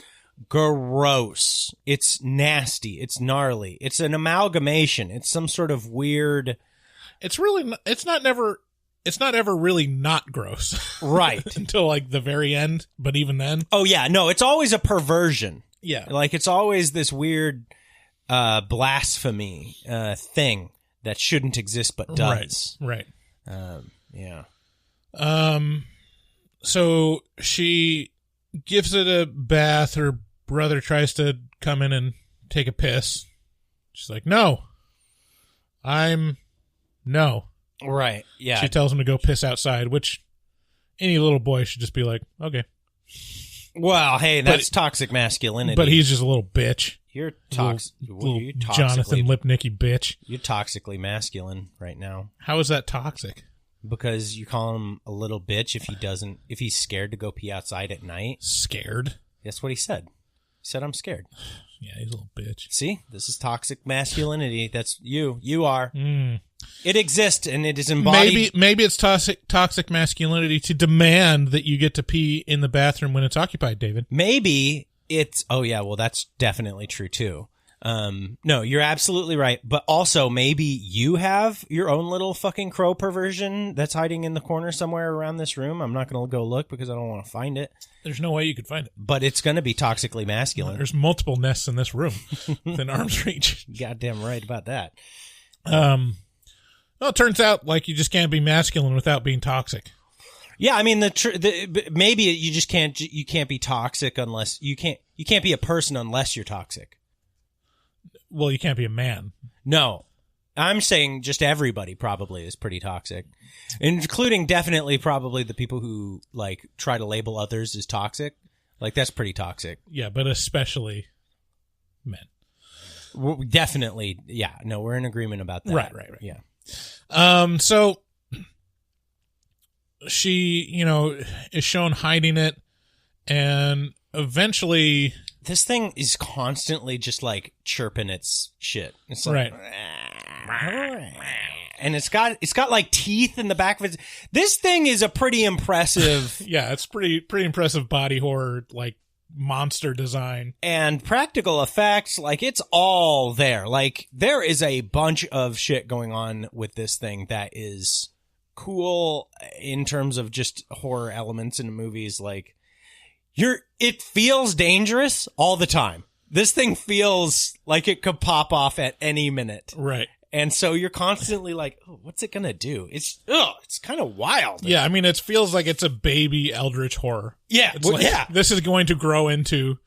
gross. It's nasty. It's gnarly. It's an amalgamation. It's some sort of weird.
It's not ever really not gross.
Right.
Until like the very end, but even then.
Oh, yeah. No, it's always a perversion.
Yeah.
Like, it's always this weird blasphemy thing that shouldn't exist but does.
Right.
Yeah.
So she gives it a bath. Her brother tries to come in and take a piss. She's like, no. No.
Right. Yeah.
She tells him to go piss outside, which any little boy should just be like, okay.
Well, hey, that's toxic masculinity.
But he's just a little bitch.
You're toxic.
Little Jonathan Lipnicki bitch.
You're toxically masculine right now.
How is that toxic?
Because you call him a little bitch if he's scared to go pee outside at night.
Scared?
That's what he said. He said, I'm scared.
Yeah, he's a little bitch.
See, this is toxic masculinity. That's you. You are.
Mm.
It exists, and it is embodied.
Maybe it's toxic masculinity to demand that you get to pee in the bathroom when it's occupied, David.
Maybe it's, oh yeah, well that's definitely true too. No, you're absolutely right. But also maybe you have your own little fucking crow perversion that's hiding in the corner somewhere around this room. I'm not going to go look because I don't want to find it.
There's no way you could find it.
But it's going to be toxically masculine.
There's multiple nests in this room within arm's reach.
Goddamn right about that.
Well, it turns out like you just can't be masculine without being toxic.
Yeah, I mean maybe you just can't be toxic unless you can't be a person unless you're toxic.
Well, you can't be a man.
No. I'm saying just everybody probably is pretty toxic, including definitely probably the people who like try to label others as toxic. Like that's pretty toxic.
Yeah, but especially men.
Definitely. Yeah. No, we're in agreement about that.
Right.
Yeah.
So she, is shown hiding it, and eventually
this thing is constantly just like chirping its shit. It's like, and it's got like teeth in the back of it. This thing is a pretty impressive.
Yeah, it's pretty impressive body horror, like monster design
and practical effects. Like it's all there. Like there is a bunch of shit going on with this thing that is cool in terms of just horror elements in movies. Like it feels dangerous all the time. This thing feels like it could pop off at any minute.
Right.
And so you're constantly like, oh, what's it going to do? It's kind of wild.
Yeah. I mean, it feels like it's a baby eldritch horror.
Yeah.
It's this is going to grow into,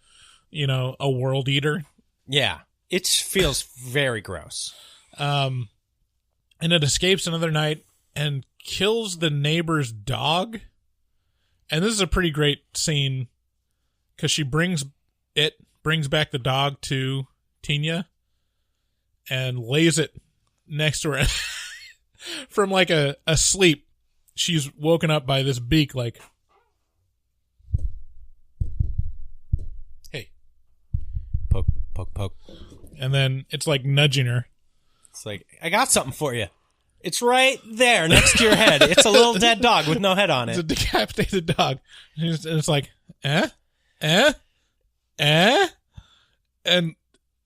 a world eater.
Yeah. It feels very gross.
And it escapes another night and kills the neighbor's dog. And this is a pretty great scene because she brings back the dog to Tina and lays it next to her. From like a sleep, she's woken up by this beak like, hey.
Poke, poke, poke.
And then it's like nudging her.
It's like, I got something for you. It's right there next to your head. It's a little dead dog with no head on it.
It's a decapitated dog. And it's like, And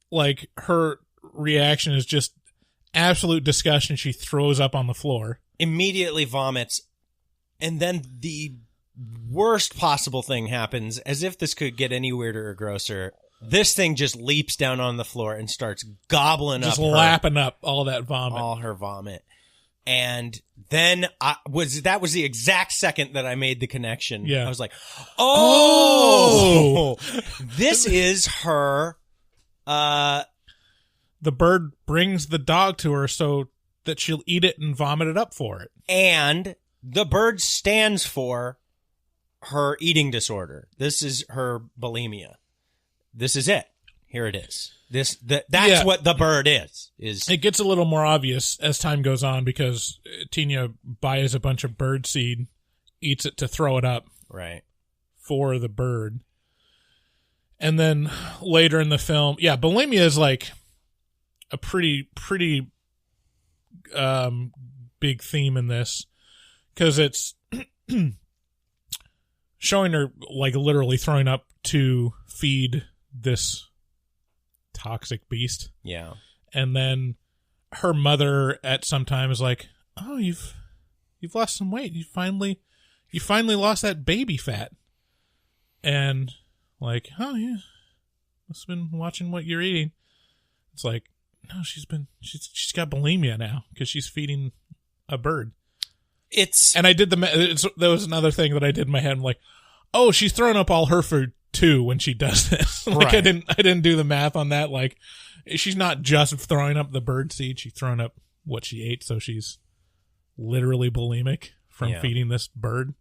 like her reaction is just absolute disgust, and she throws up on the floor.
Immediately vomits. And then the worst possible thing happens, as if this could get any weirder or grosser. This thing just leaps down on the floor and starts gobbling
just
up
lapping up all that vomit.
All her vomit. And then that was the exact second that I made the connection.
Yeah.
I was like, oh! This is her.
The bird brings the dog to her so that she'll eat it and vomit it up for it.
And the bird stands for her eating disorder. This is her bulimia. This is it. Here it is. That's what the bird is.
It gets a little more obvious as time goes on because Tina buys a bunch of bird seed, eats it to throw it up.
Right. For
the bird. And then later in the film, bulimia is like a pretty big theme in this because it's showing her like literally throwing up to feed this toxic beast.
Yeah.
And then her mother at some time is like, "Oh, you've lost some weight. You finally lost that baby fat." And like, "Oh, yeah. Must have been watching what you're eating." It's like, no, she's got bulimia now because she's feeding a bird. And I did there was another thing that I did in my head. I'm like, oh, she's throwing up all her food too when she does this. Like, right. I didn't do the math on that. Like, she's not just throwing up the bird seed; she's throwing up what she ate. So she's literally bulimic from feeding this bird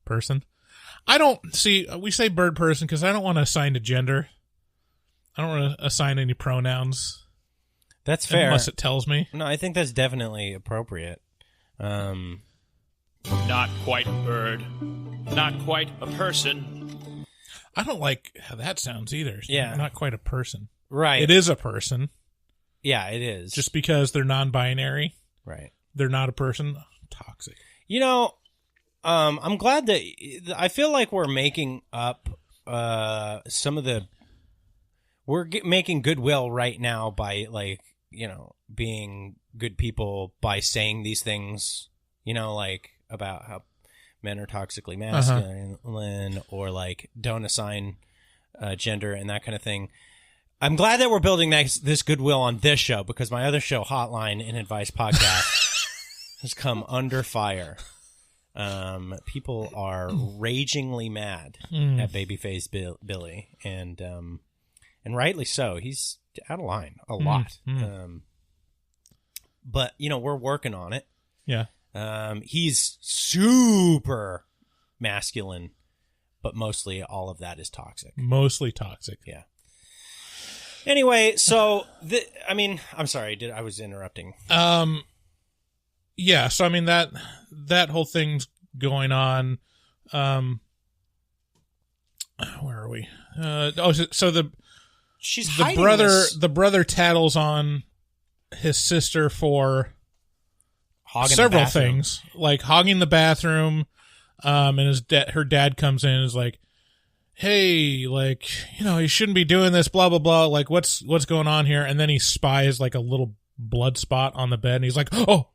person. We say bird person because I don't want to assign a gender. I don't want to assign any pronouns.
That's fair.
Unless it tells me.
No, I think that's definitely appropriate.
Not quite a bird. Not quite a person.
I don't like how that sounds either.
Yeah.
Not quite a person.
Right.
It is a person.
Yeah, it is.
Just because they're non-binary.
Right.
They're not a person. Toxic.
You know, I'm glad that I feel like we're making up some of the... We're making goodwill right now by, like, being good people by saying these things, like about how men are toxically masculine or like don't assign gender and that kind of thing. I'm glad that we're building this goodwill on this show, because my other show, Hotline and Advice Podcast, has come under fire. People are ragingly mad at Babyface Billy, and rightly so. He's out of line a lot. But we're working on it.
Yeah.
He's super masculine, but mostly all of that is toxic.
Mostly toxic.
Yeah. Anyway, so I'm sorry, I was interrupting.
Yeah, so I mean that whole thing's going on. Where are we? So the brother tattles on his sister for
hogging
several things, like hogging the bathroom. And her dad comes in and is like, "Hey, like, you shouldn't be doing this, blah blah blah. Like, what's going on here?" And then he spies like a little blood spot on the bed, and he's like, "Oh,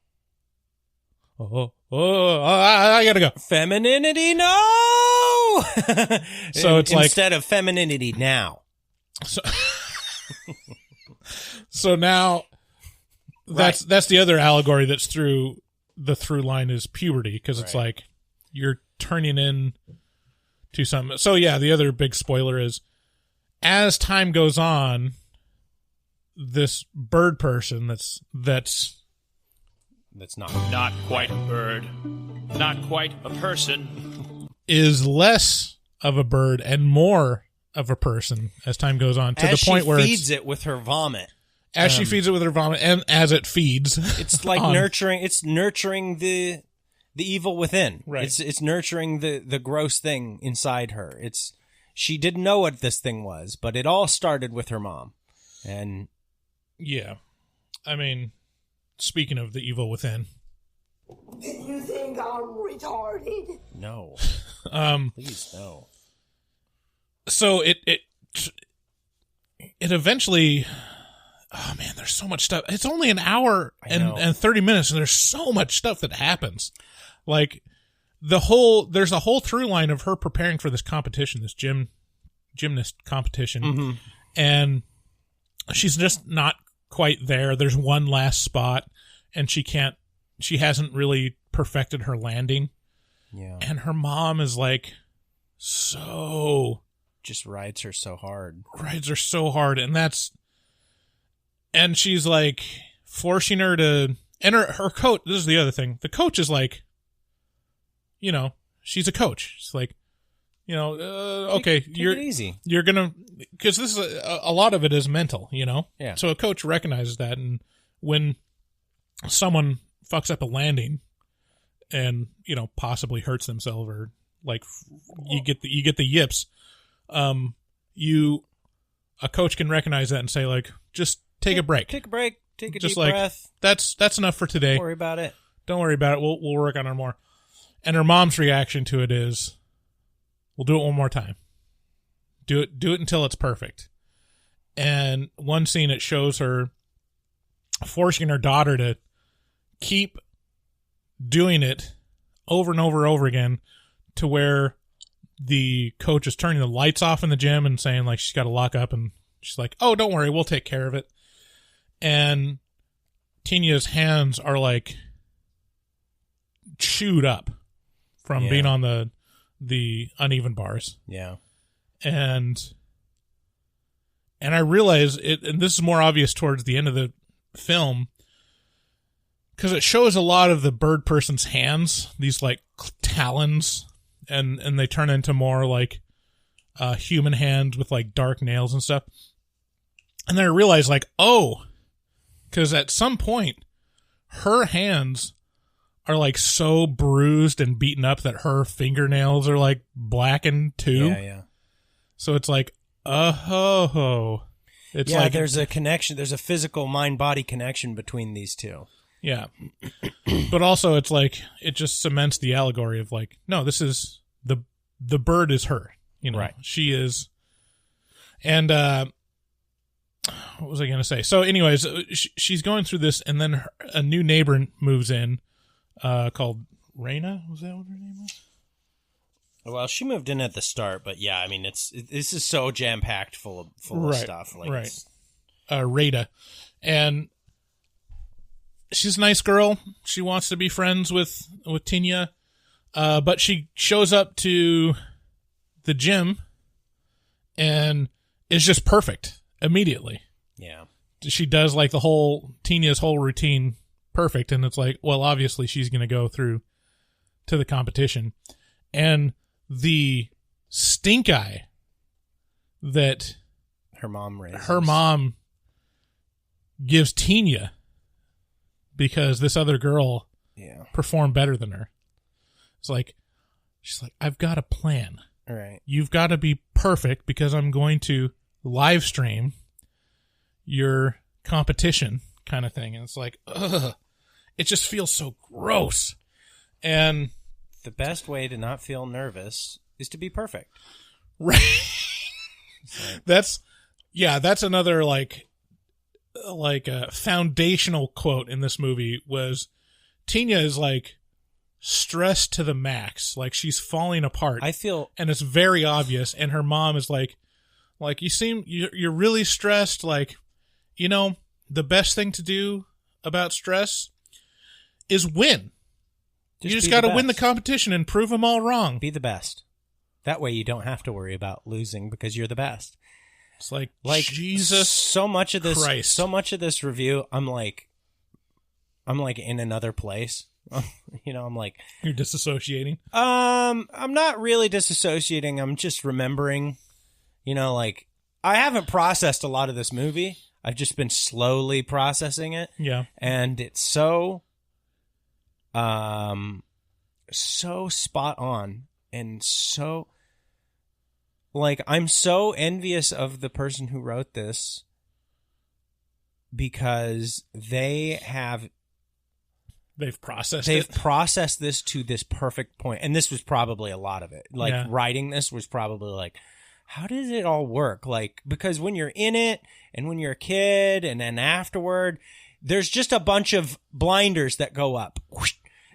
I gotta go."
Femininity, no.
So it's like,
instead of femininity now.
So now that's the other allegory that's through line is puberty, because it's like you're turning in to something. So yeah, the other big spoiler is, as time goes on, this bird person that's
not quite a bird, not quite a person,
is less of a bird and more of a person as time goes on, to the point where
she feeds it with her vomit.
As she feeds it with her vomit, and as it feeds,
it's like nurturing. It's nurturing the evil within.
Right.
It's nurturing the gross thing inside her. She didn't know what this thing was, but it all started with her mom. And
yeah, I mean, speaking of the evil within,
Did you think I'm retarded?
no, please no.
So it eventually. Oh man, there's so much stuff. It's only an hour and 30 minutes, and there's so much stuff that happens. Like there's a whole through line of her preparing for this competition, this gymnast competition, and she's just not quite there. There's one last spot, and she hasn't really perfected her landing.
Yeah,
and her mom is like,
just rides her so hard,
and she's like forcing her to, and her coach, this is the other thing. The coach is like, she's a coach. She's like, okay,
take it easy.
You're going to, because this is a lot of it is mental,
Yeah.
So a coach recognizes that. And when someone fucks up a landing and, possibly hurts themselves, or like you get the yips, a coach can recognize that and say, like, just take a break.
Take a break. Take a
just
deep
like,
breath.
That's enough for today.
Don't worry about it.
We'll work on it more. And her mom's reaction to it is, we'll do it one more time. Do it until it's perfect. And one scene, it shows her forcing her daughter to keep doing it over and over and over again, to where the coach is turning the lights off in the gym and saying, like, she's got to lock up, and she's like, "Oh, don't worry, we'll take care of it." And Tina's hands are like chewed up from being on the uneven bars.
Yeah.
And I realize it, and this is more obvious towards the end of the film, because it shows a lot of the bird person's hands, these like talons, and they turn into more like human hands with like dark nails and stuff. And then I realized, like, because at some point her hands are like so bruised and beaten up that her fingernails are like blackened too.
Yeah.
So it's like, it's like
there's a connection. There's a physical mind-body connection between these two.
Yeah. But also it's like, it just cements the allegory of like, no, this is the bird is her,
Right.
She is. And, what was I going to say? So anyways, she's going through this, and then a new neighbor moves in, called Raina. Was that what her name
Well, she moved in at the start, but yeah, I mean, this is so jam packed full of stuff. Like
right. Rada, and she's a nice girl. She wants to be friends with Tina, but she shows up to the gym and is just perfect immediately.
Yeah,
she does like Tina's whole routine perfect, and it's like, well, obviously she's going to go through to the competition, and the stink eye that
her mom raises.
Her mom gives Tina because this other girl performed better than her. It's like, she's like, I've got a plan.
All right.
You've got to be perfect because I'm going to live stream your competition kind of thing. And it's like, ugh, it just feels so gross. And
the best way to not feel nervous is to be perfect.
Right. That's another like a foundational quote in this movie was Tina is like stressed to the max, like she's falling apart. And it's very obvious. And her mom is like you're really stressed. Like, you know, the best thing to do about stress is win. You just got to win the competition and prove them all wrong.
Be the best. That way you don't have to worry about losing because you're the best.
It's like Jesus.
So much of this,
Christ.
So much of this review, I'm like in another place. You know, I'm like,
you're disassociating.
I'm not really disassociating. I'm just remembering. You know, like I haven't processed a lot of this movie. I've just been slowly processing it.
Yeah,
and it's so spot on and so. Like, I'm so envious of the person who wrote this because they've processed this to this perfect point. And this was probably a lot of it. Like, writing this was probably like, how does it all work? Like, because when you're in it and when you're a kid and then afterward, there's just a bunch of blinders that go up.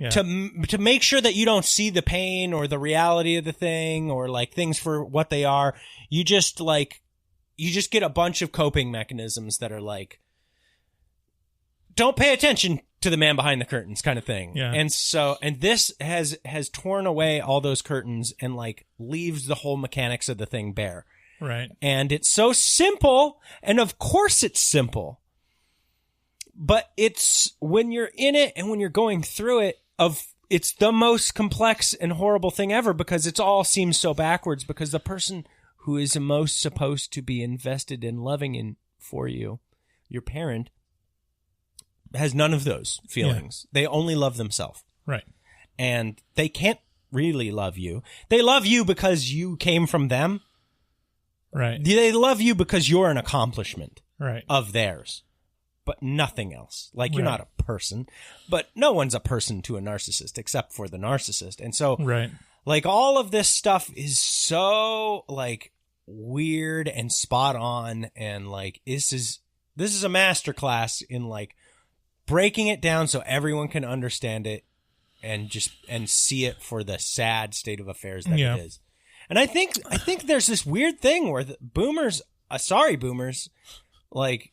Yeah. To make sure that you don't see the pain or the reality of the thing or like things for what they are, you just get a bunch of coping mechanisms that are like, don't pay attention to the man behind the curtains kind of thing.
Yeah.
And this has torn away all those curtains and like leaves the whole mechanics of the thing bare.
Right.
And it's so simple. And of course it's simple, but it's when you're in it and when you're going through it, it's the most complex and horrible thing ever because it all seems so backwards because the person who is the most supposed to be invested in loving for you, your parent, has none of those feelings. Yeah. They only love themselves.
Right.
And they can't really love you. They love you because you came from them.
Right.
They love you because you're an accomplishment
of
theirs. But nothing else. Like, you're not a person. But no one's a person to a narcissist except for the narcissist. And so, like, all of this stuff is so, like, weird and spot on. And, like, this is a masterclass in, like, breaking it down so everyone can understand it and see it for the sad state of affairs that it is. And I think there's this weird thing where the boomers, like,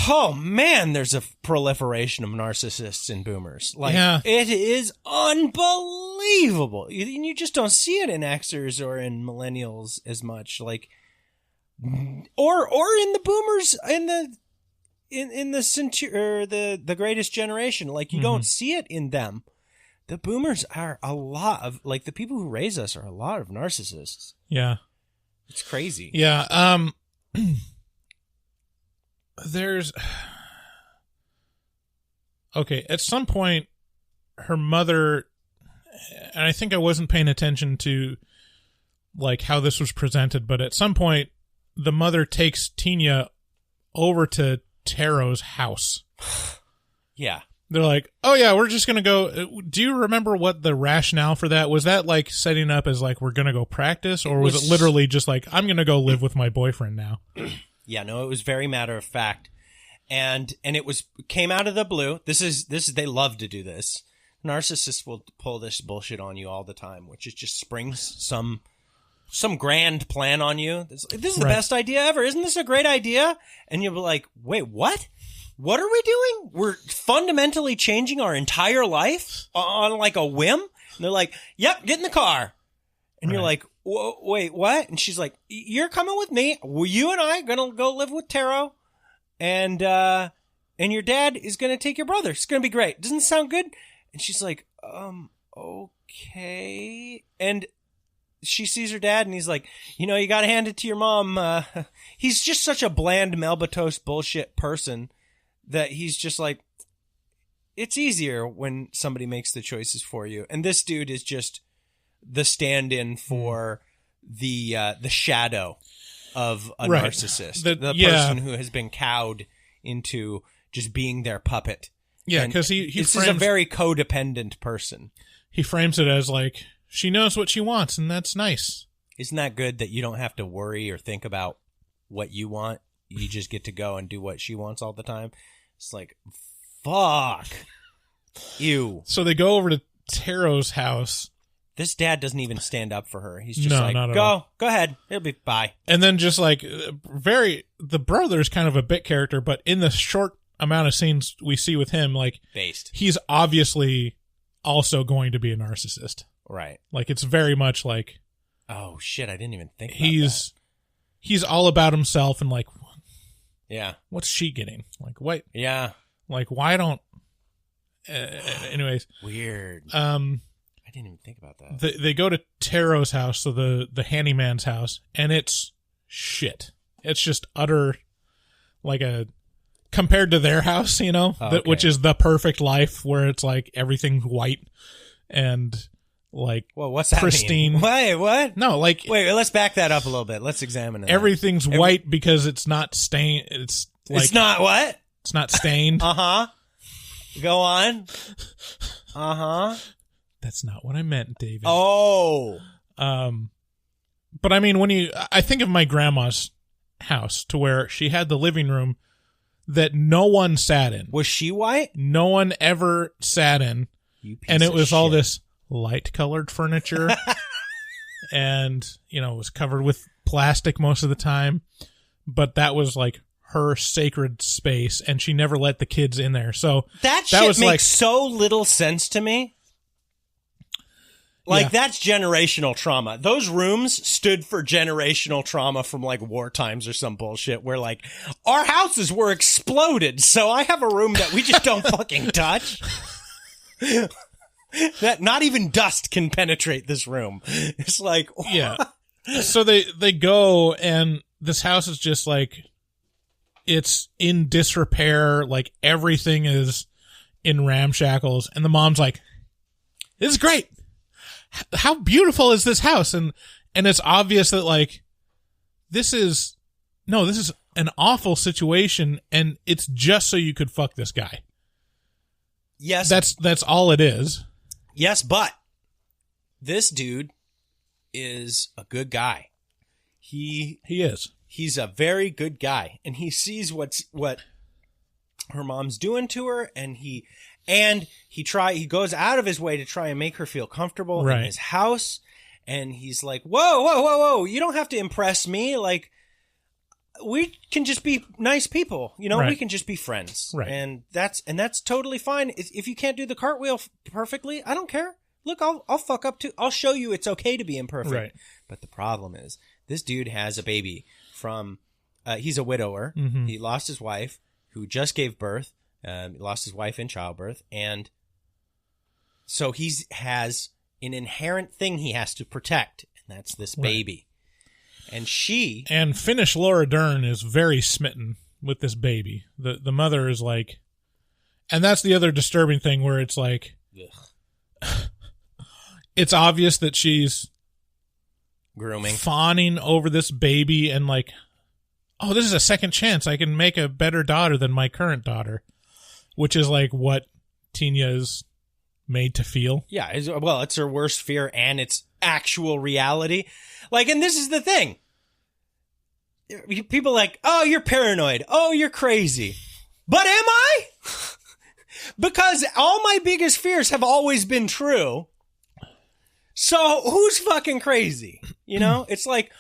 oh man, there's a proliferation of narcissists and boomers. Like, it is unbelievable. You just don't see it in Xers or in millennials as much. Like, or in the boomers in the greatest generation. Like, you don't see it in them. The boomers are a lot of, like, the people who raise us are a lot of narcissists.
Yeah.
It's crazy.
Yeah. There's okay, at some point her mother, and I think I wasn't paying attention to like how this was presented, but at some point the mother takes Tina over to Taro's house.
Yeah.
They're like, oh yeah, we're just gonna go. Do you remember what the rationale for that was? That like setting up as like we're gonna go practice, or was it literally just like I'm gonna go live with my boyfriend now?
Yeah, no, it was very matter of fact, and it came out of the blue. This is they love to do this. narcissists will pull this bullshit on you all the time, which is just springs some grand plan on you. This is the best idea ever. Isn't this a great idea? And you'll be like, wait, what? What are we doing? We're fundamentally changing our entire life on like a whim? And they're like, yep, get in the car. And you're like, wait, what? And she's like, you're coming with me. Well, you and I are going to go live with Taro. And your dad is going to take your brother. It's going to be great. Doesn't it sound good? And she's like, okay. And she sees her dad and he's like, you got to hand it to your mom. He's just such a bland Melba Toast bullshit person that he's just like, it's easier when somebody makes the choices for you. And this dude is just the stand-in for the shadow of a narcissist. The person who has been cowed into just being their puppet.
Yeah, because
this is a very codependent person.
He frames it as like, she knows what she wants, and that's nice.
Isn't that good that you don't have to worry or think about what you want? You just get to go and do what she wants all the time. It's like, fuck. Ew.
So they go over to Taro's house.
This dad doesn't even stand up for her. He's just go ahead. It'll be bye.
And then just like the brother's kind of a bit character, but in the short amount of scenes we see with him, like he's obviously also going to be a narcissist.
Right.
Like it's very much like,
oh shit, I didn't even think about
that. He's all about himself and like,
yeah,
what's she getting? Like, what?
Yeah.
Like, why don't, anyways.
Weird. I didn't even think about that.
They go to Taro's house, so the handyman's house, and it's shit. It's just utter, like compared to their house, which is the perfect life where it's like everything's white and like
what's that
pristine.
Mean? Wait, what?
No, like
wait, let's back that up a little bit. Let's examine it.
Everything's white because it's not stained. It's like,
it's not what?
It's not stained.
Go on.
That's not what I meant, David.
Oh.
But I mean, I think of my grandma's house to where she had the living room that no one sat in.
Was she white?
No one ever sat in. And it was all this light colored furniture and, it was covered with plastic most of the time. But that was like her sacred space and she never let the kids in there. So
that shit
was
makes
like,
so little sense to me. Like, that's generational trauma. Those rooms stood for generational trauma from, like, war times or some bullshit where, like, our houses were exploded, so I have a room that we just don't fucking touch. That not even dust can penetrate this room. It's like...
Yeah. So they go, and this house is just, like, it's in disrepair. Like, everything is in ramshackles, and the mom's like, this is great. How beautiful is this house? And it's obvious that like, this is an awful situation and it's just so you could fuck this guy.
Yes.
That's all it is.
Yes. But this dude is a good guy. He
is.
He's a very good guy and he sees what her mom's doing to her and he goes out of his way to try and make her feel comfortable in his house. And he's like, whoa. You don't have to impress me. Like, we can just be nice people. We can just be friends.
Right.
And that's totally fine. If you can't do the cartwheel perfectly, I don't care. Look, I'll fuck up too. I'll show you it's okay to be imperfect. Right. But the problem is this dude has a baby from, he's a widower. Mm-hmm. He lost his wife who just gave birth. Lost his wife in childbirth, and so he has an inherent thing he has to protect, and that's this baby. And
Finnish Laura Dern is very smitten with this baby. The mother is like, and that's the other disturbing thing where it's like, it's obvious that she's
grooming,
fawning over this baby, and like, oh, this is a second chance. I can make a better daughter than my current daughter. Which is like what Tina is made to feel.
Yeah, it's her worst fear and it's actual reality. Like, and this is the thing. People are like, oh, you're paranoid. Oh, you're crazy. But am I? Because all my biggest fears have always been true. So who's fucking crazy? You know, it's like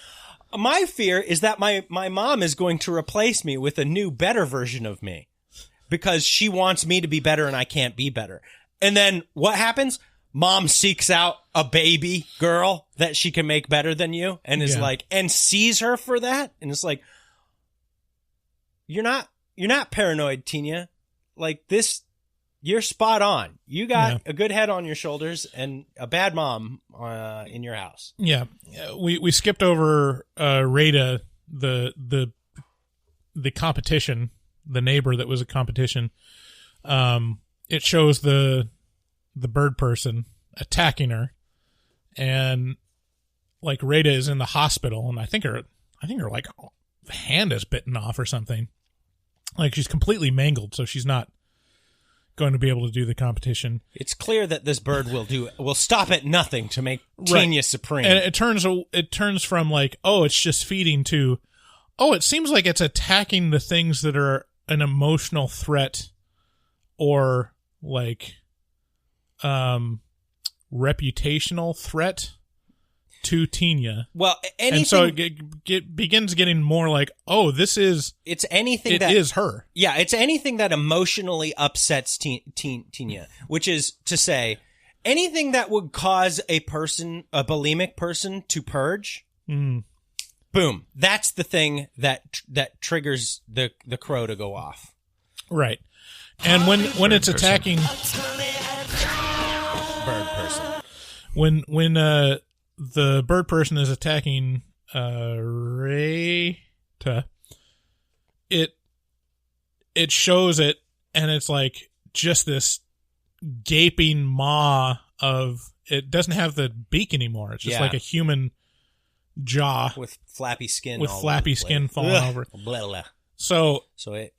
my fear is that my mom is going to replace me with a new, better version of me because she wants me to be better and I can't be better. And then what happens? Mom seeks out a baby girl that she can make better than you and is like, and sees her for that. And it's like, you're not paranoid, Tina. Like this, you're spot on. You got a good head on your shoulders and a bad mom in your house.
Yeah. We skipped over Rada, the competition, the neighbor that was a competition. It shows the bird person attacking her, and like Rada is in the hospital, and I think her like hand is bitten off or something. Like she's completely mangled, so she's not going to be able to do the competition.
It's clear that this bird will stop at nothing to make Tina supreme.
And it turns from like, oh, it's just feeding to, oh, it seems like it's attacking the things that are an emotional threat or like reputational threat to Tina.
Well, anything,
and so it begins getting more like, oh, it's anything that is her.
Yeah, it's anything that emotionally upsets Tina, which is to say, anything that would cause a bulimic person to purge. Boom, that's the thing that triggers the crow to go off.
Right. And when it's attacking
bird person,
when the bird person is attacking Rata, it shows it, and it's like just this gaping maw of, it doesn't have the beak anymore. It's just like a human jaw
with flappy skin,
falling over.
Blah, blah.
So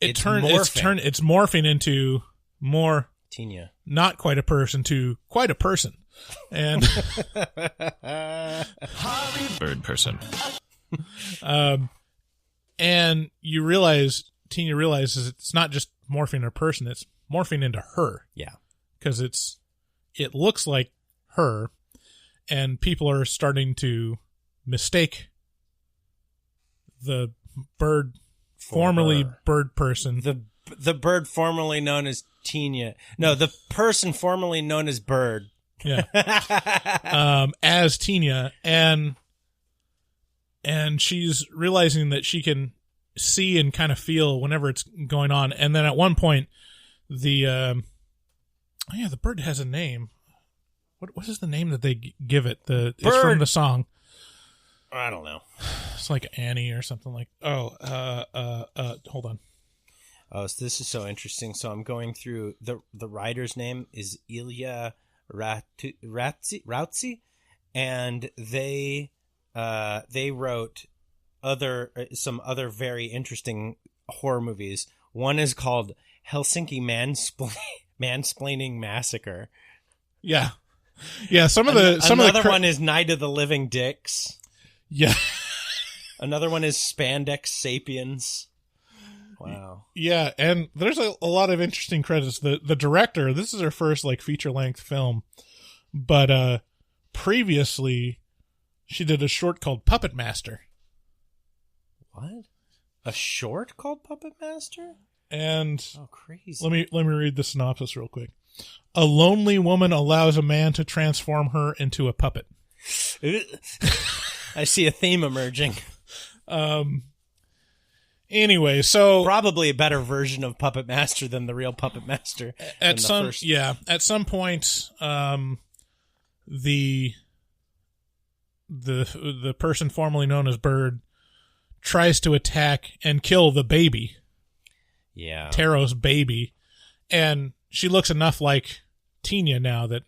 it's morphing into more
Tina,
not quite a person to quite a person. And
bird person.
And Tina realizes it's not just morphing a person, it's morphing into her.
Yeah. Because
it looks like her, and people are starting to mistake the bird, formerly bird person.
The bird formerly known as Tina. No, the person formerly known as Bird.
Yeah. As Tina, and she's realizing that she can see and kind of feel whenever it's going on. And then at one point, the bird has a name. What is the name that they give it? It's from the song.
I don't know.
It's like Annie or something like. Hold on.
Oh, so this is so interesting. So I'm going through the writer's name is Ilya Rautzi, and they wrote some other very interesting horror movies. One is called Helsinki Mansplaining Massacre.
Yeah. Another
one is Night of the Living Dicks.
Yeah.
Another one is Spandex Sapiens. Wow.
Yeah, and there's a lot of interesting credits. The director, this is her first like feature-length film, but previously she did a short called Puppet Master.
What? A short called Puppet Master?
And
oh, crazy.
Let me read the synopsis real quick. A lonely woman allows a man to transform her into a puppet.
I see a theme emerging.
Anyway, so
probably a better version of Puppet Master than the real Puppet Master.
At some point, the person formerly known as Bird tries to attack and kill the baby.
Yeah,
Taro's baby, and she looks enough like Tina now that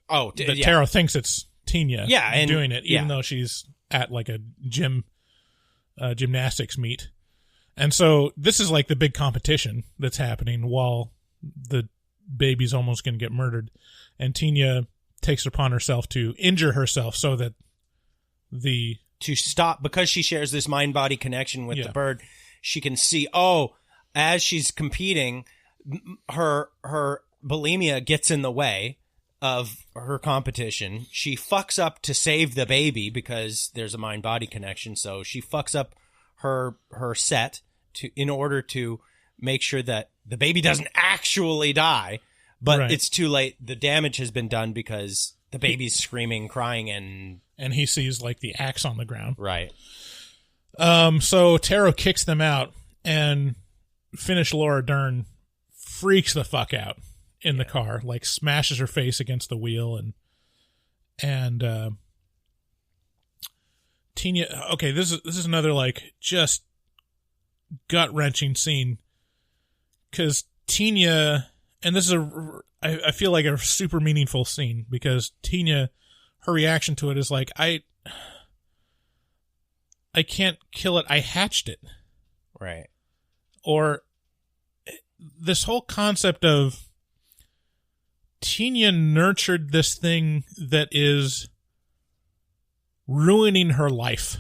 Taro thinks it's Tina. Doing it, even though she's at like a gymnastics meet. And so this is like the big competition that's happening while the baby's almost going to get murdered. And Tina takes it upon herself to injure herself so that to
stop, because she shares this mind-body connection with the bird, she can see, as she's competing, her bulimia gets in the way of her competition. She fucks up to save the baby because there's a mind-body connection. So she fucks up her set in order to make sure that the baby doesn't actually die. But it's too late. The damage has been done because the baby's screaming, crying, and
he sees like the axe on the ground.
Right.
So Taro kicks them out, and Finnish Laura Dern freaks the fuck out in the car, like smashes her face against the wheel, and Tina. Okay, this is another like just gut wrenching scene because Tina, and this is I feel like a super meaningful scene because Tina, her reaction to it is like I can't kill it. I hatched it.
Right.
Or this whole concept of Tina nurtured this thing that is ruining her life.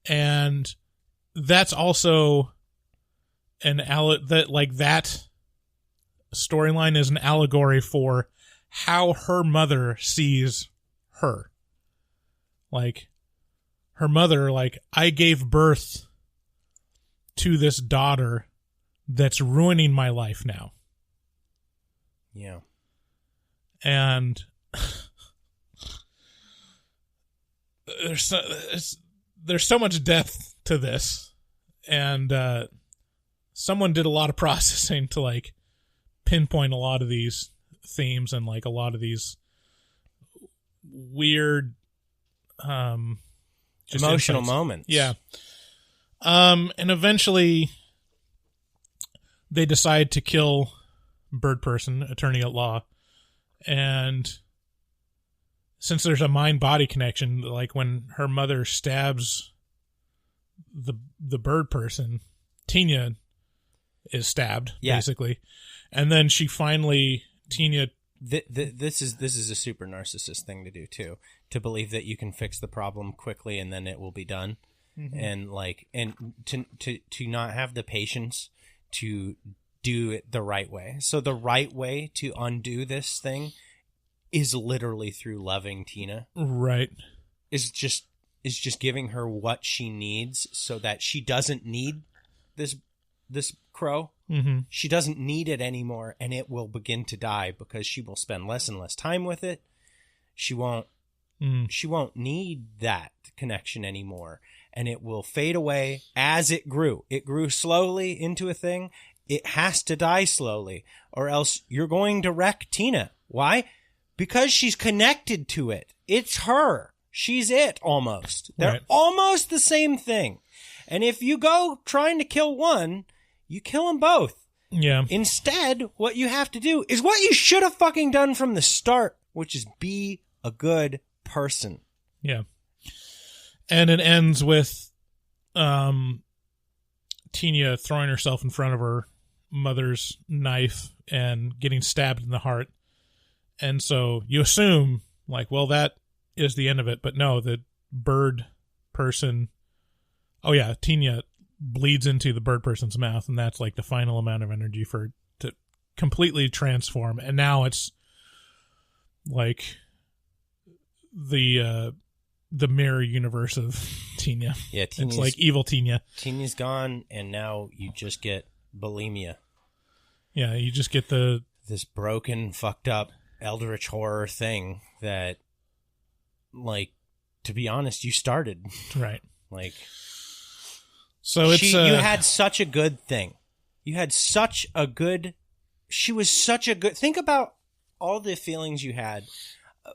And that's also that storyline is an allegory for how her mother sees her. Like, her mother, like, I gave birth to this daughter that's ruining my life now.
Yeah.
And there's so much depth to this. And someone did a lot of processing to, like, pinpoint a lot of these themes and, like, a lot of these weird just
emotional
insights.
moments.
Yeah. And eventually they decide to kill Bird Person, attorney at law. And since there's a mind-body connection, like when her mother stabs the Bird Person, Tina is stabbed, basically. And then she finally, Tina...
This is a super narcissist thing to do too, to believe that you can fix the problem quickly and then it will be done. Mm-hmm. And to not have the patience to do it the right way. So the right way to undo this thing is literally through loving Tina.
Right.
Is just giving her what she needs so that she doesn't need this crow.
Mm-hmm.
She doesn't need it anymore, and it will begin to die because she will spend less and less time with it. She won't need that connection anymore, and it will fade away as it grew. It grew slowly into a thing. It has to die slowly, or else you're going to wreck Tina. Why? Because she's connected to it. It's her. She's it, almost. They're almost the same thing. And if you go trying to kill one, you kill them both.
Yeah.
Instead, what you have to do is what you should have fucking done from the start, which is be a good person.
Yeah. And it ends with Tina throwing herself in front of her mother's knife and getting stabbed in the heart. And so you assume, like, well, that is the end of it. But no, the Bird Person... Oh, yeah, Tina bleeds into the Bird Person's mouth, and that's like the final amount of energy for it to completely transform. And now it's like the mirror universe of Tina.
Yeah,
it's like evil Tina.
Tina's gone, and now you just get bulimia.
Yeah, you just get
this broken, fucked up eldritch horror thing that, like, to be honest, you started.
Right.
Like...
So it's
you had such a good thing. You had such a good... She was such a good... Think about all the feelings you had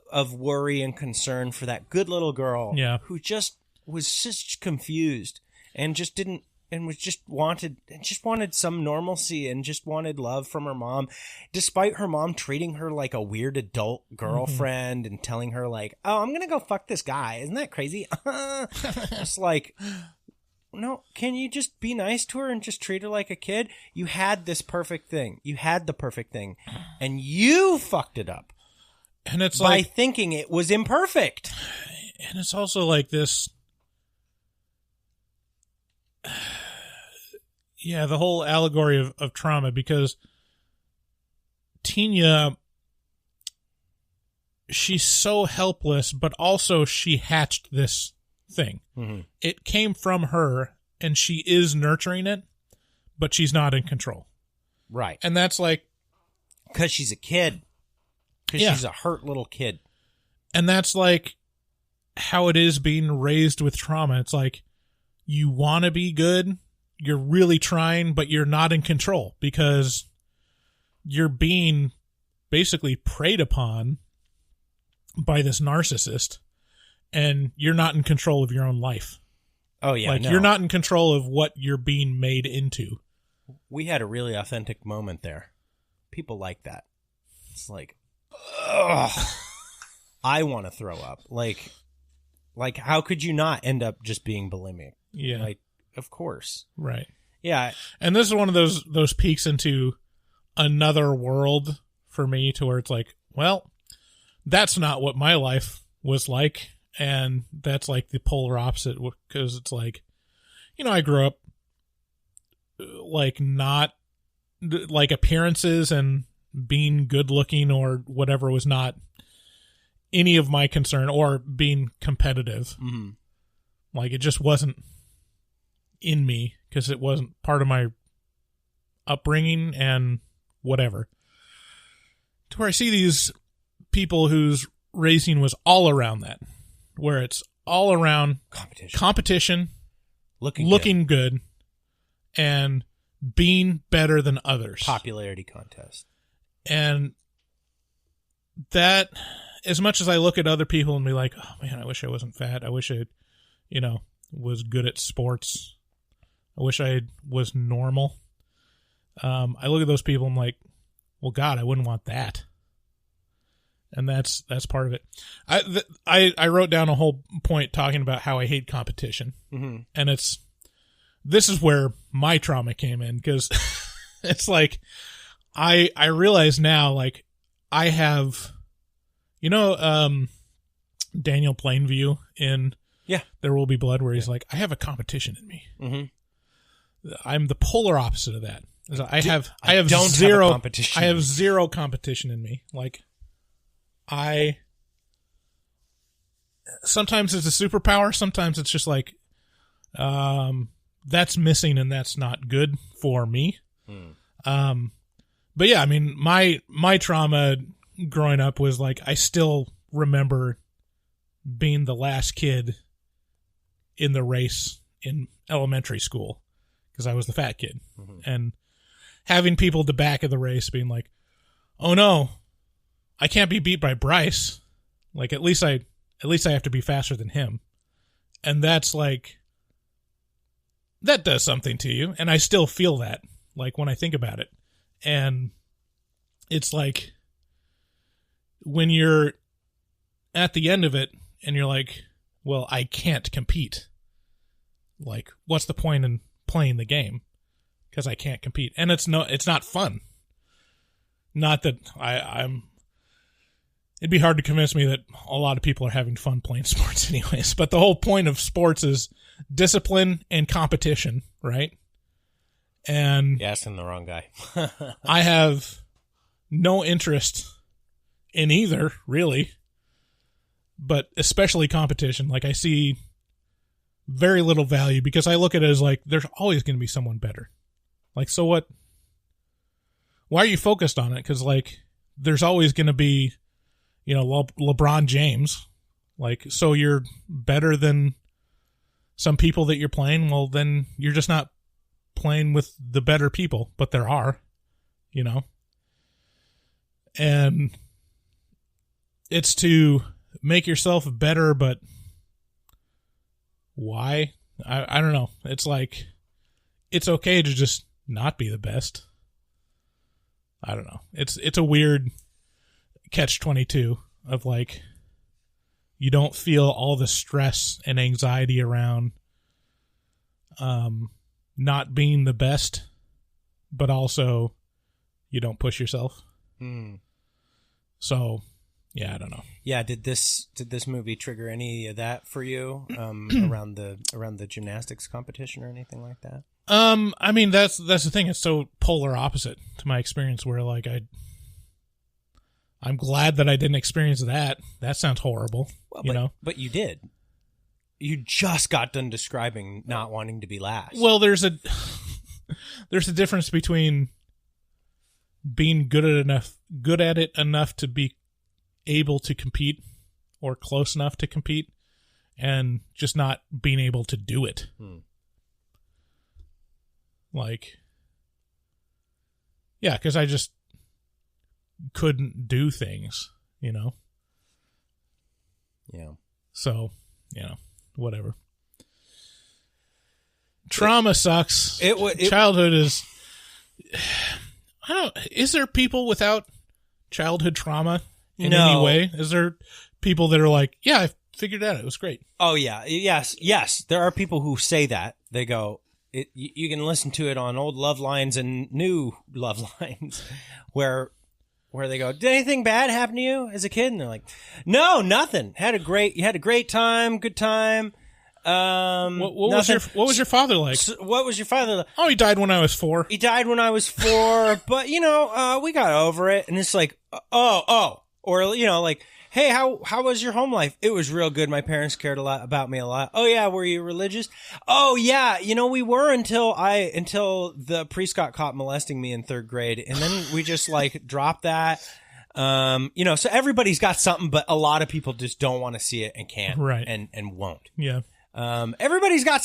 of worry and concern for that good little girl who just was just confused and just didn't... And was just wanted some normalcy and just wanted love from her mom, despite her mom treating her like a weird adult girlfriend and telling her like, oh, I'm going to go fuck this guy. Isn't that crazy? It's like... No, can you just be nice to her and just treat her like a kid? You had this perfect thing. You had the perfect thing. And you fucked it up.
And it's
by thinking it was imperfect.
And it's also like this... Yeah, the whole allegory of trauma, because Tina, she's so helpless, but also she hatched this thing. Mm-hmm. It came from her, and she is nurturing it, but she's not in control.
Right.
And that's like...
Because she's a kid. Because she's a hurt little kid.
And that's like how it is being raised with trauma. It's like you want to be good, you're really trying, but you're not in control because you're being basically preyed upon by this narcissist, and you're not in control of your own life.
Oh, yeah.
Like, you're not in control of what you're being made into.
We had a really authentic moment there. People like that. It's like, ugh. I want to throw up. Like, how could you not end up just being bulimic?
Yeah.
Like, of course.
Right.
Yeah.
And this is one of those peeks into another world for me, to where it's like, well, that's not what my life was like. And that's like the polar opposite, because it's like, I grew up like not like appearances and being good looking or whatever was not any of my concern, or being competitive. Mm-hmm. Like, it just wasn't in me because it wasn't part of my upbringing and whatever. To where I see these people whose raising was all around that, where it's all around competition, looking good, and being better than others.
Popularity contest.
And that, as much as I look at other people and be like, oh man, I wish I wasn't fat. I wish I, was good at sports. I wish I was normal. I look at those people and I'm like, well, God, I wouldn't want that. And that's part of it. I wrote down a whole point talking about how I hate competition. Mm-hmm. And this is where my trauma came in, because it's like, I realize now, like, I have, Daniel Plainview in There Will Be Blood, where he's like, I have a competition in me. Mm-hmm. I'm the polar opposite of that. I have zero competition. I have zero competition in me. Like, sometimes it's a superpower. Sometimes it's just like, that's missing and that's not good for me. But yeah, I mean, my trauma growing up was like, I still remember being the last kid in the race in elementary school, because I was the fat kid. Mm-hmm. And having people at the back of the race being like, oh no, I can't be beat by Bryce. Like, at least I have to be faster than him. And that's like, that does something to you. And I still feel that, like, when I think about it. And it's like, when you're at the end of it and you're like, well, I can't compete. Like, what's the point in playing the game? Because I can't compete. And it's not fun. Not that it'd be hard to convince me that a lot of people are having fun playing sports anyways. But the whole point of sports is discipline and competition, right? And
you're asking the wrong guy.
I have no interest in either, really. But especially competition. Like, I see very little value, because I look at it as like, there's always going to be someone better. Like, so what? Why are you focused on it? Because, like, there's always going to be, LeBron James. Like, so you're better than some people that you're playing? Well, then you're just not playing with the better people, but there are, And it's to make yourself better, but why? I don't know. It's like, it's okay to just not be the best. I don't know. It's a weird catch-22 of, like, you don't feel all the stress and anxiety around not being the best, but also you don't push yourself. So, yeah, I don't know.
Yeah, did this movie trigger any of that for you around the gymnastics competition or anything like that?
I mean, that's the thing. It's so polar opposite to my experience where like I'm glad that I didn't experience that. That sounds horrible, know?
But you did. You just got done describing not wanting to be last.
Well, there's a difference between being good at it enough to be able to compete or close enough to compete and just not being able to do it. Like, yeah, because I just couldn't do things,
Yeah.
So, whatever. Trauma sucks. Childhood is... Is there people without childhood trauma in any way? Is there people that are like, yeah, I figured it out. It was great.
Oh, yeah. Yes. There are people who say that. They go... You can listen to it on old love lines and new love lines where they go, did anything bad happen to you as a kid? And they're like, no, nothing. You had a great time, good time.
What was your father like?
What was your father like?
Oh, he died when I was 4.
He died when I was 4, but we got over it. And it's like, or like, hey, how was your home life? It was real good. My parents cared about me a lot. Oh yeah, were you religious? Oh yeah, we were until the priest got caught molesting me in 3rd grade, and then we just like dropped that. So everybody's got something, but a lot of people just don't want to see it and can't,
right?
And won't.
Yeah.
Everybody's got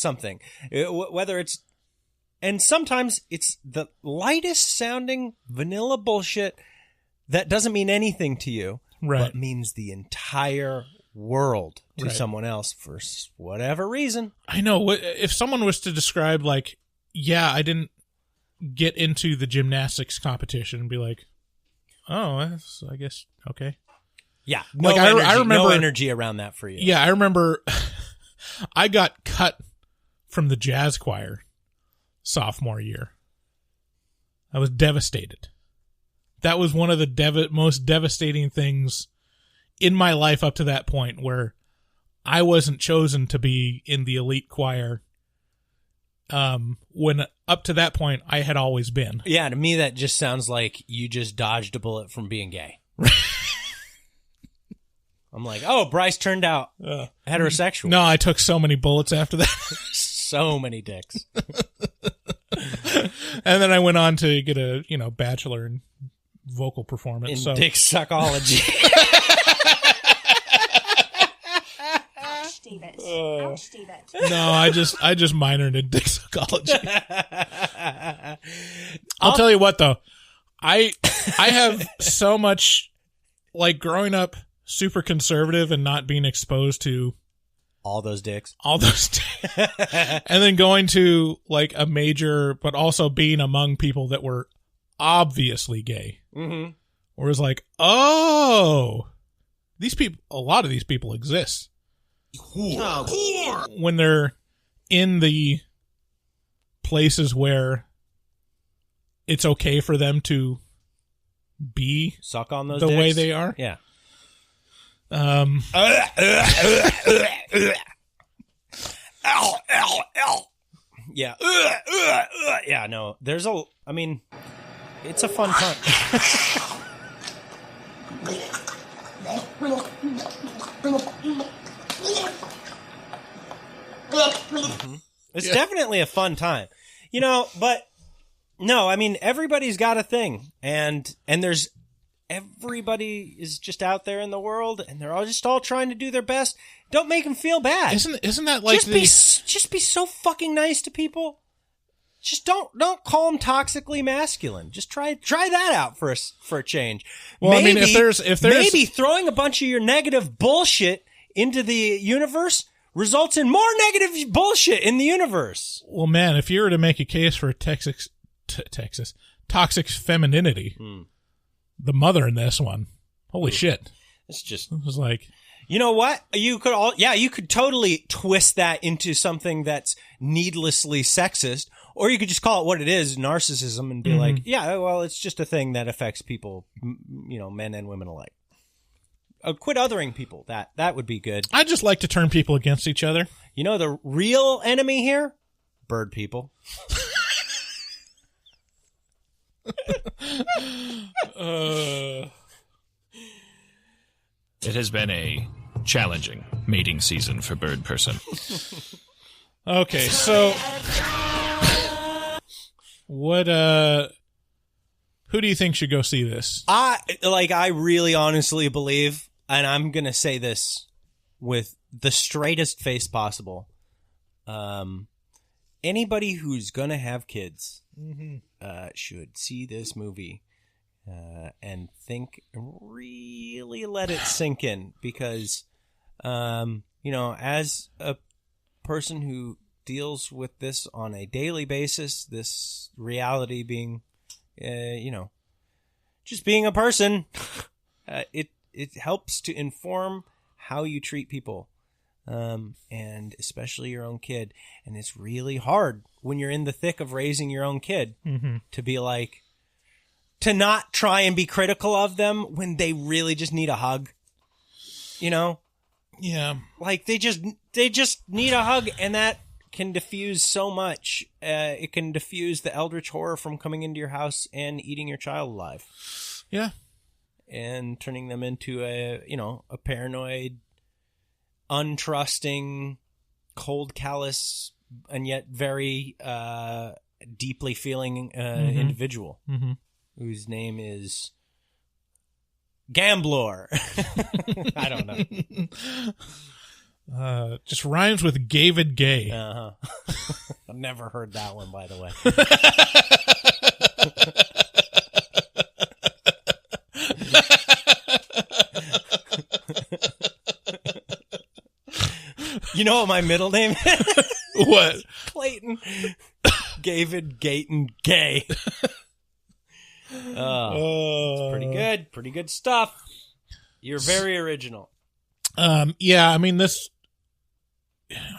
something, whether it's, and sometimes it's the lightest sounding vanilla bullshit that doesn't mean anything to you,
right?
But means the entire world to
right.
someone else for whatever reason.
I know. If someone was to describe like, yeah, I didn't get into the gymnastics competition and be like, oh, I guess, okay.
Yeah.
Like I remember
no energy around that for you.
Yeah. I remember I got cut from the jazz choir sophomore year. I was devastated. That was one of the most devastating things in my life up to that point, where I wasn't chosen to be in the elite choir. When up to that point I had always been.
Yeah, to me that just sounds like you just dodged a bullet from being gay. I'm like, oh, Bryce turned out heterosexual.
No, I took so many bullets after that.
So many dicks.
And then I went on to get a, bachelor in vocal performance.
In dick suckology.
Ouch, David. Ouch, David.
No, I just minored in dick psychology. I'll tell you what though, I have so much, like, growing up super conservative and not being exposed to
all those dicks,
and then going to like a major, but also being among people that were obviously gay.
Mm-hmm.
Where it's like, oh, a lot of these people exist. When they're in the places where it's okay for them to be
suck on those
the
dicks
way they are.
Yeah. Yeah. Yeah, no. It's a fun time. Mm-hmm. It's definitely a fun time. But no, everybody's got a thing, and there's everybody is just out there in the world, and they're all trying to do their best. Don't make them feel bad.
Isn't that like
just be so fucking nice to people? Just don't call them toxically masculine. Just try that out for a change.
Well,
maybe,
if there's
maybe throwing a bunch of your negative bullshit into the universe results in more negative bullshit in the universe.
Well, man, if you were to make a case for toxic femininity, the mother in this one, holy shit.
It's just,
it was like,
You know what? You could totally twist that into something that's needlessly sexist, or you could just call it what it is, narcissism, and be like, yeah, well, it's just a thing that affects people, men and women alike. Quit othering people. That would be good.
I just like to turn people against each other.
You know the real enemy here? Bird people.
It has been a challenging mating season for Bird Person.
Okay, so what? Who do you think should go see this?
I really honestly believe, and I'm gonna say this with the straightest face possible. Anybody who's gonna have kids should see this movie. And really let it sink in, because, as a person who deals with this on a daily basis, this reality being, just being a person, it helps to inform how you treat people, and especially your own kid. And it's really hard when you're in the thick of raising your own kid to be like, to not try and be critical of them when they really just need a hug, Yeah. Like they just need a hug, and that can diffuse so much. It can diffuse the eldritch horror from coming into your house and eating your child alive.
Yeah.
And turning them into a paranoid, untrusting, cold, callous, and yet very, deeply feeling, individual. Mm-hmm. Whose name is Gambler. I don't know.
Just rhymes with Gavid Gay.
I've never heard that one, by the way. You know what my middle name is?
What?
Clayton. Gavid Gayton Gay. It's pretty good. Pretty good stuff. You're very original.
Yeah, I mean, this,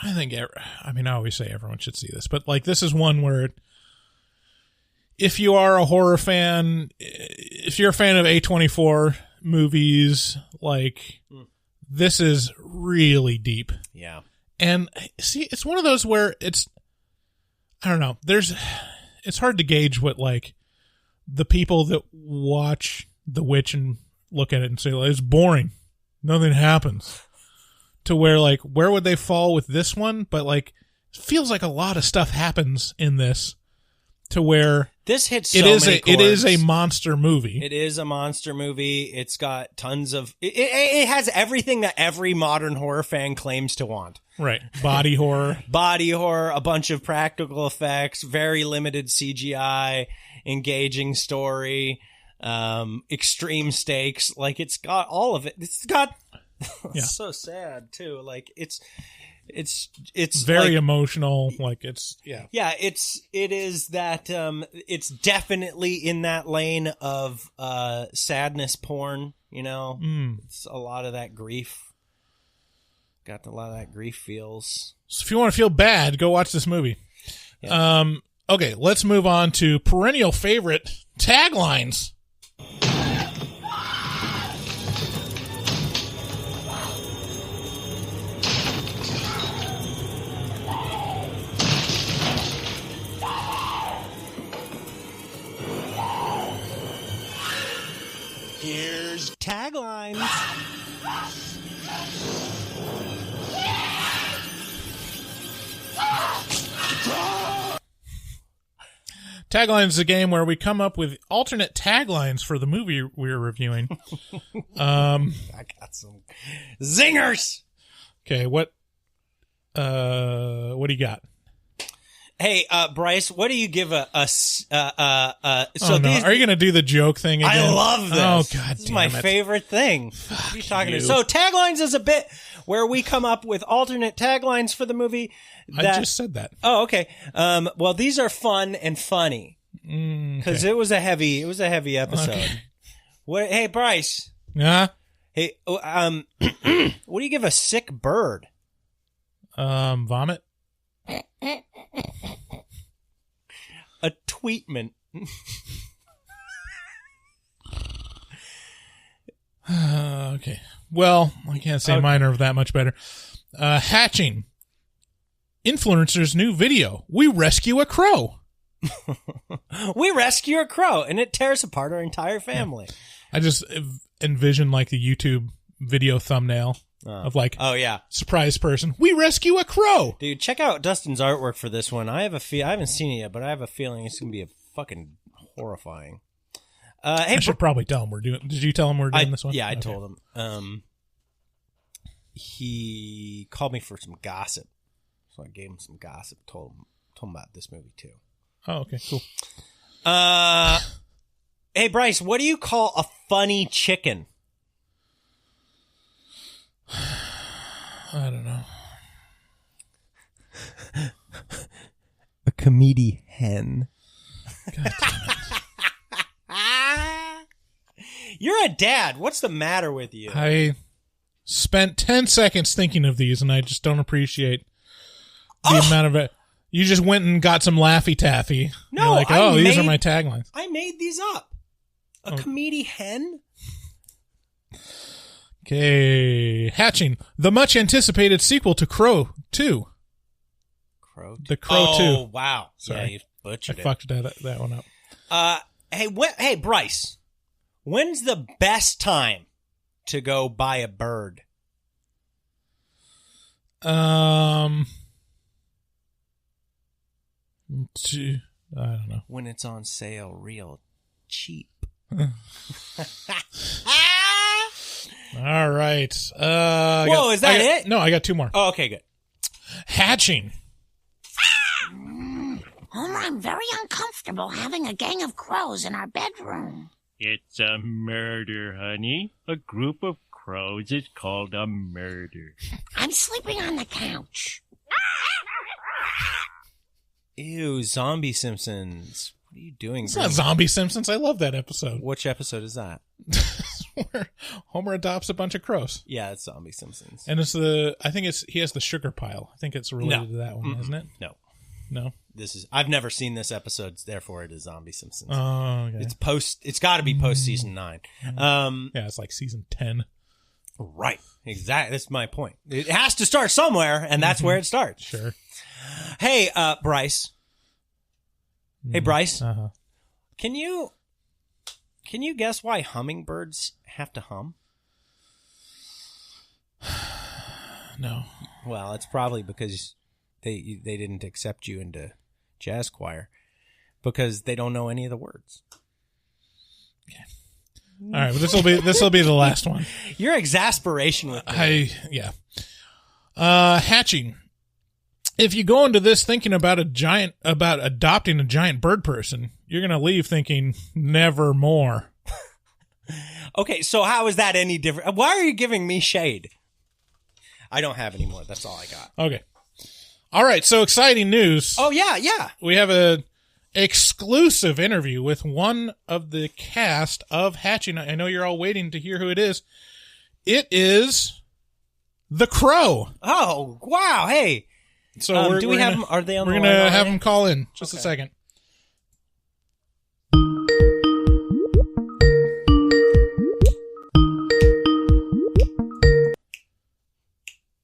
I always say everyone should see this, but like, this is one where if you are a horror fan, if you're a fan of A24 movies, like, this is really deep.
Yeah.
And see, it's one of those where it's, I don't know, it's hard to gauge what, like, the people that watch The Witch and look at it and say, like, it's boring, nothing happens, to where, like, where would they fall with this one? But, like, it feels like a lot of stuff happens in this, to where
this hits many chords.
It is a monster movie.
It is a monster movie. It's got tons of it has everything that every modern horror fan claims to want.
Right. Body horror,
a bunch of practical effects, very limited CGI, engaging story, extreme stakes. Like, it's got all of it. It's got so sad too. Like, it's
very
like,
emotional. Like, it's it
is that it's definitely in that lane of sadness porn. It's a lot of that grief. Got a lot of that grief feels.
So if you want to feel bad, go watch this movie. Yeah. Okay, let's move on to perennial favorite, Taglines.
Here's Taglines.
Taglines is a game where we come up with alternate taglines for the movie we're reviewing.
I got some zingers.
Okay, what do you got?
Hey, Bryce, what do you give so
are you going to do the joke thing again?
I love this.
Oh, God,
this is my favorite thing.
Fuck
what are you talking
you.
to? So Taglines is a bit where we come up with alternate taglines for the movie.
I just said that.
Oh, okay. Well, these are fun and funny because it was a heavy episode.
Okay.
What? Hey, Bryce.
Yeah.
Hey, what do you give a sick bird?
Vomit.
A tweetment.
Okay. Well, I can't say mine are that much better. Hatching. Influencer's new video. We rescue a crow.
We rescue a crow, and it tears apart our entire family.
I just envision like the YouTube video thumbnail of like,
oh yeah,
surprise person. We rescue a crow.
Dude, check out Dustin's artwork for this one. I haven't seen it yet, but I have a feeling it's gonna be a fucking horrifying. Hey,
I should probably tell him we're doing. Did you tell him we're doing this one?
Yeah, I told him. He called me for some gossip, so I gave him some gossip. Told him about this movie too.
Oh, okay, cool.
Hey, Bryce, what do you call a funny chicken?
I don't know.
A comedy hen.
God damn it.
You're a dad. What's the matter with you?
I spent 10 seconds thinking of these, and I just don't appreciate the amount of it. You just went and got some Laffy Taffy.
No,
you're like, these are my taglines.
I made these up. A comedy hen?
Okay. Hatching. The much anticipated sequel to Crow 2. The Crow 2.
Oh, wow.
Sorry.
Yeah, you butchered
I fucked that one up.
Hey, Bryce. When's the best time to go buy a bird?
I don't know.
When it's on sale real cheap.
All right.
Whoa, is that it?
No, I got two more.
Oh, okay, good.
Hatching.
Homer, I'm very uncomfortable having a gang of crows in our bedroom.
It's a murder, honey. A group of crows is called a murder.
I'm sleeping on the couch.
Ew, Zombie Simpsons. What are you doing?
It's not Zombie Simpsons. I love that episode.
Which episode is that?
Where Homer adopts a bunch of crows.
Yeah, it's Zombie Simpsons.
And he has the sugar pile. I think it's related to that one, isn't it? No.
I've never seen this episode, therefore it is Zombie Simpsons.
Oh, okay.
It's got to be post season 9.
Yeah, it's like season 10.
Right. Exactly. That's my point. It has to start somewhere, and that's where it starts.
Sure.
Hey, Bryce. Hey, Bryce.
Uh-huh.
Can you guess why hummingbirds have to hum?
No.
Well, it's probably because they didn't accept you into jazz choir because they don't know any of the words.
Okay. All right, well, this will be the last one.
Your exasperation with me.
Hatching. If you go into this thinking about adopting a giant bird person, you're going to leave thinking never more.
Okay, so how is that any different? Why are you giving me shade? I don't have any more. That's all I got.
Okay. All right, so exciting news.
Oh, yeah.
We have an exclusive interview with one of the cast of Hatching. I know you're all waiting to hear who it is. It is The Crow.
Oh, wow. Hey.
So
do we have them? Are they on the line?
We're going to have them call in just a second.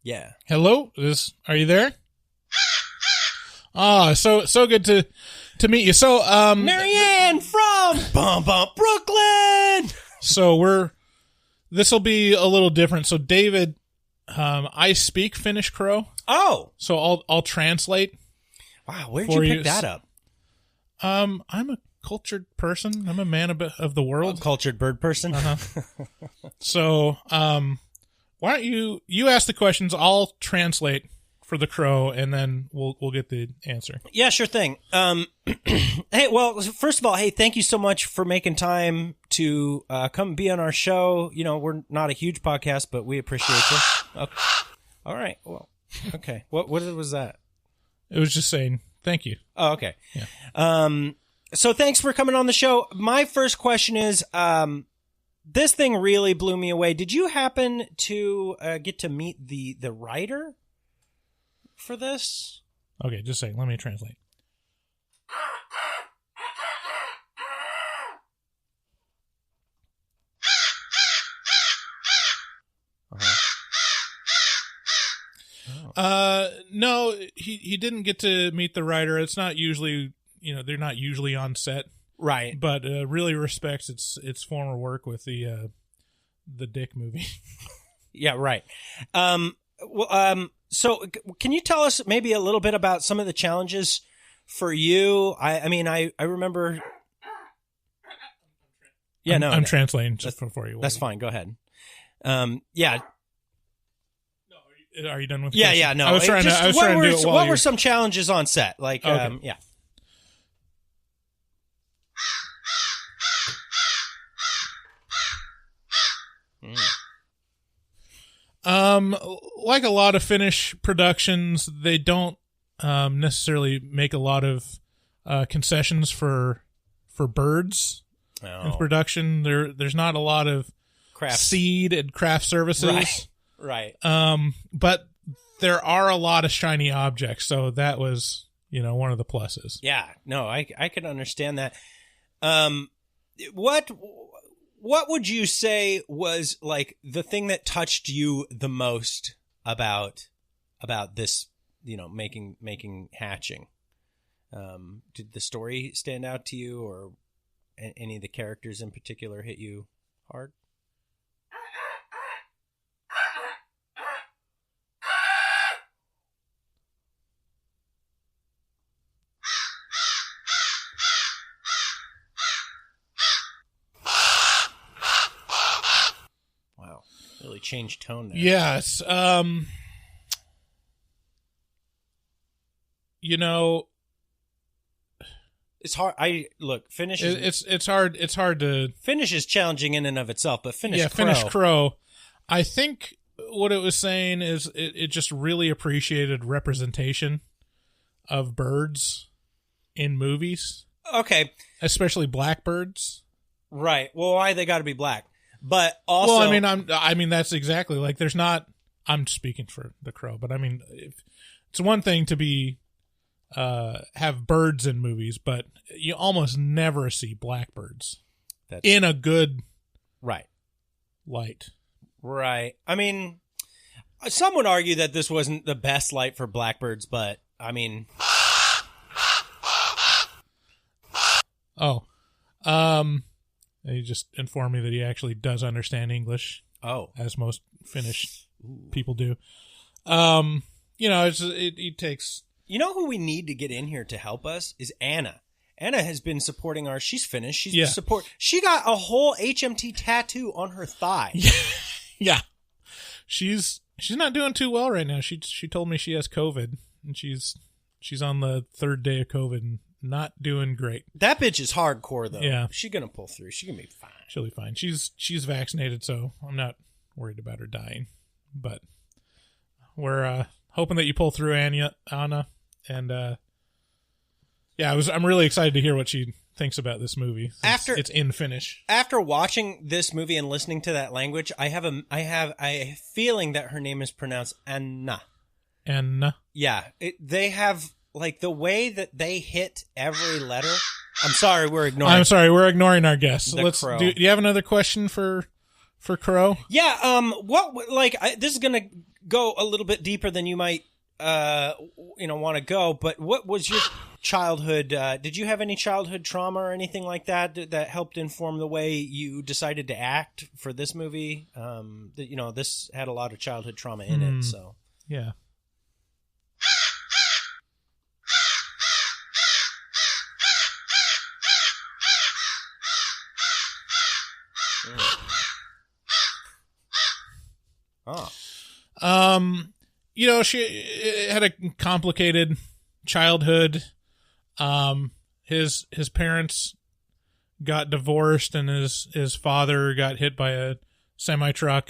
Yeah.
Hello? Are you there? So good to meet you. So,
Marianne from Brooklyn.
So this will be a little different. So David, I speak Finnish Crow.
Oh.
So I'll translate.
Wow, where'd you pick that up?
I'm a cultured person. I'm a man of the world.
A cultured bird person.
Uh-huh. So, why don't you ask the questions? I'll translate for the Crow, and then we'll get the answer.
Yeah, sure thing. Hey, well, first of all, hey, thank you so much for making time to come be on our show. You know, we're not a huge podcast, but we appreciate you. Okay. All right. Well, okay. What was that?
It was just saying thank you.
Oh, okay.
Yeah.
So thanks for coming on the show. My first question is, this thing really blew me away. Did you happen to get to meet the writer for this?
Okay, just a second. Let me translate. No, he didn't get to meet the writer. It's not usually, they're not usually on set.
Right.
But really respects its former work with the Dick movie.
Yeah, right. So can you tell us maybe a little bit about some of the challenges for you? I remember. Yeah,
I'm translating just for you.
That's fine. Go ahead. Yeah.
Are you done with?
Yeah. No.
I was trying to do it while
what were some challenges on set? Like,
okay.
Yeah.
Like a lot of Finnish productions, they don't necessarily make a lot of concessions for birds in production. There's not a lot of seed and craft services.
Right.
But there are a lot of shiny objects, so that was, one of the pluses.
Yeah. No, I can understand that. What would you say was like the thing that touched you the most about this, making Hatching? Did the story stand out to you, or any of the characters in particular hit you hard? Really changed tone there.
Yes.
It's hard. Finnish is...
It's hard to...
Finnish is challenging in and of itself, but Finnish Crow...
Finnish Crow. I think what it was saying is it just really appreciated representation of birds in movies.
Okay.
Especially black birds.
Right. Well, why they got to be black? But also,
I mean, that's exactly like. There's not. I'm speaking for The Crow, but I mean, it's one thing to be have birds in movies, but you almost never see blackbirds in a good light.
Right. I mean, some would argue that this wasn't the best light for blackbirds, but I mean,
he just informed me that he actually does understand English.
Oh,
as most Finnish people do. It takes.
You know who we need to get in here to help us is Anna. Anna has been supporting ours. She's Finnish. She got a whole HMT tattoo on her thigh.
Yeah, she's not doing too well right now. She told me she has COVID, and she's on the third day of COVID. And not doing great.
That bitch is hardcore, though.
Yeah.
She's going to pull through. She's going to be fine.
She'll be fine. She's vaccinated, so I'm not worried about her dying. But we're hoping that you pull through, Anna. And, I'm really excited to hear what she thinks about this movie. It's in Finnish.
After watching this movie and listening to that language, I have a feeling that her name is pronounced Anna.
Anna?
Yeah. They have... Like, the way that they hit every letter. I'm sorry, we're
ignoring our guests.
Crow.
Do you have another question for Crow?
Yeah. This is gonna go a little bit deeper than you might, want to go. But what was your childhood? Did you have any childhood trauma or anything like that helped inform the way you decided to act for this movie? This had a lot of childhood trauma in it. So
yeah. She had a complicated childhood. His parents got divorced, and his father got hit by a semi-truck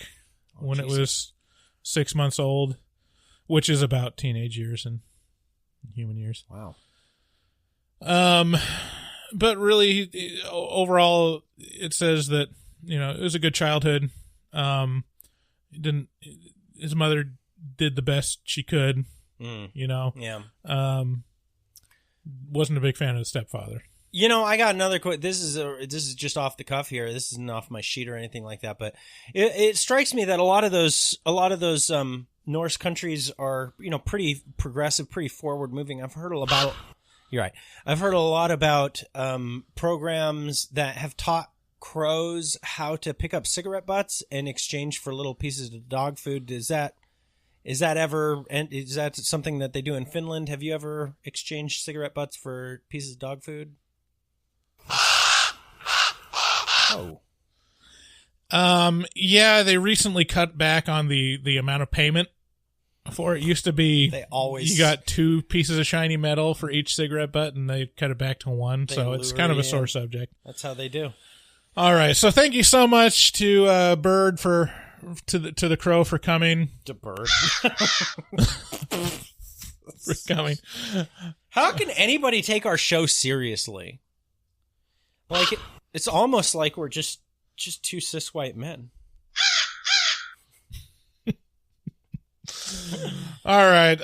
when it was 6 months old, which is about teenage years and human years.
Wow.
But really, overall, it says that it was a good childhood. His mother did the best she could,
Yeah.
Wasn't a big fan of the stepfather.
I got another quote. This is just off the cuff here. This isn't off my sheet or anything like that, but it strikes me that a lot of those Norse countries are, pretty progressive, pretty forward moving. I've heard about, you're right. I've heard a lot about programs that have taught crows how to pick up cigarette butts in exchange for little pieces of dog food. Is that something that they do in Finland? Have you ever exchanged cigarette butts for pieces of dog food? Oh.
Yeah, they recently cut back on the amount of payment for it. Used to be you got 2 pieces of shiny metal for each cigarette butt, and they cut it back to 1. So it's kind of a sore subject.
That's how they do.
All right. So thank you so much to Bird to the crow for coming.
To Bird.
For coming.
How can anybody take our show seriously? Like it's almost like we're just 2 cis white men.
All right.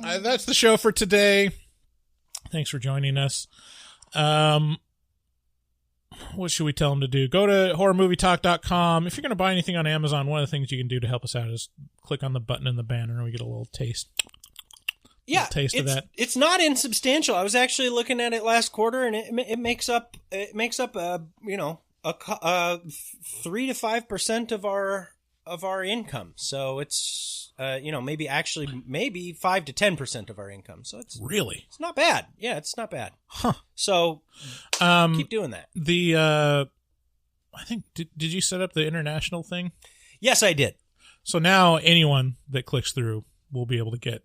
That's the show for today. Thanks for joining us. What should we tell them to do? Go to horrormovietalk.com. If you're going to buy anything on Amazon, one of the things you can do to help us out is click on the button in the banner and we get a little taste.
Yeah,
taste of that.
It's not insubstantial. I was actually looking at it last quarter, and it makes up 3 to 5% of our income. So it's maybe 5 to 10% of our income. So it's
really
not bad. Yeah, it's not bad.
Huh.
So keep doing that.
I think did you set up the international thing?
Yes, I did.
So now anyone that clicks through will be able to get.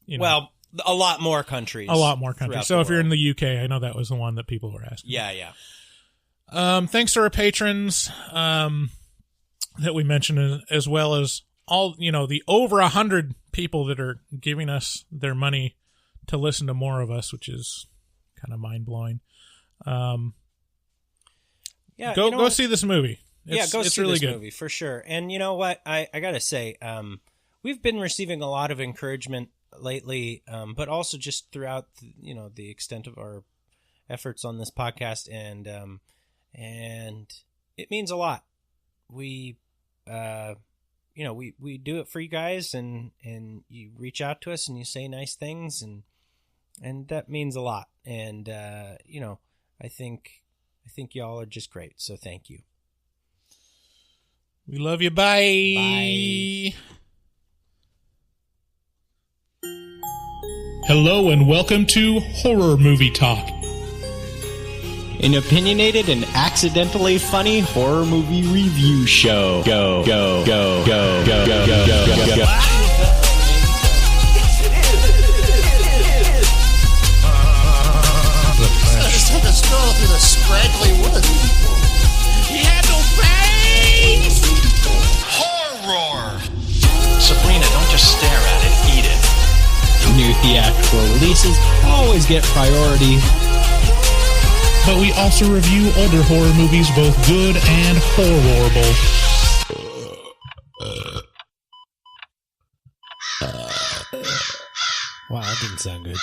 Well, a lot more countries.
So if you're in the UK, I know that was the one that people were asking.
Yeah.
Thanks to our patrons that we mentioned, as well as all, the over 100 people that are giving us their money to listen to more of us, which is kind of mind-blowing. Go see this movie.
Go see
really
this
good.
movie for sure. And you know what? I got to say, we've been receiving a lot of encouragement lately, but also just throughout the extent of our efforts on this podcast, and it means a lot. We we do it for you guys, and you reach out to us and you say nice things, and that means a lot. And I think y'all are just great, so thank you.
We love you. Bye.
Bye.
Hello and welcome to Horror Movie Talk.
An opinionated and accidentally funny horror movie review show. Go.
Just took a stroll through the scraggly woods.
He had no face!
Horror!
Sabrina, don't just stare at it, eat it.
New theatrical releases always get priority.
But we also review older horror movies, both good and horrible.
Wow, that didn't sound good.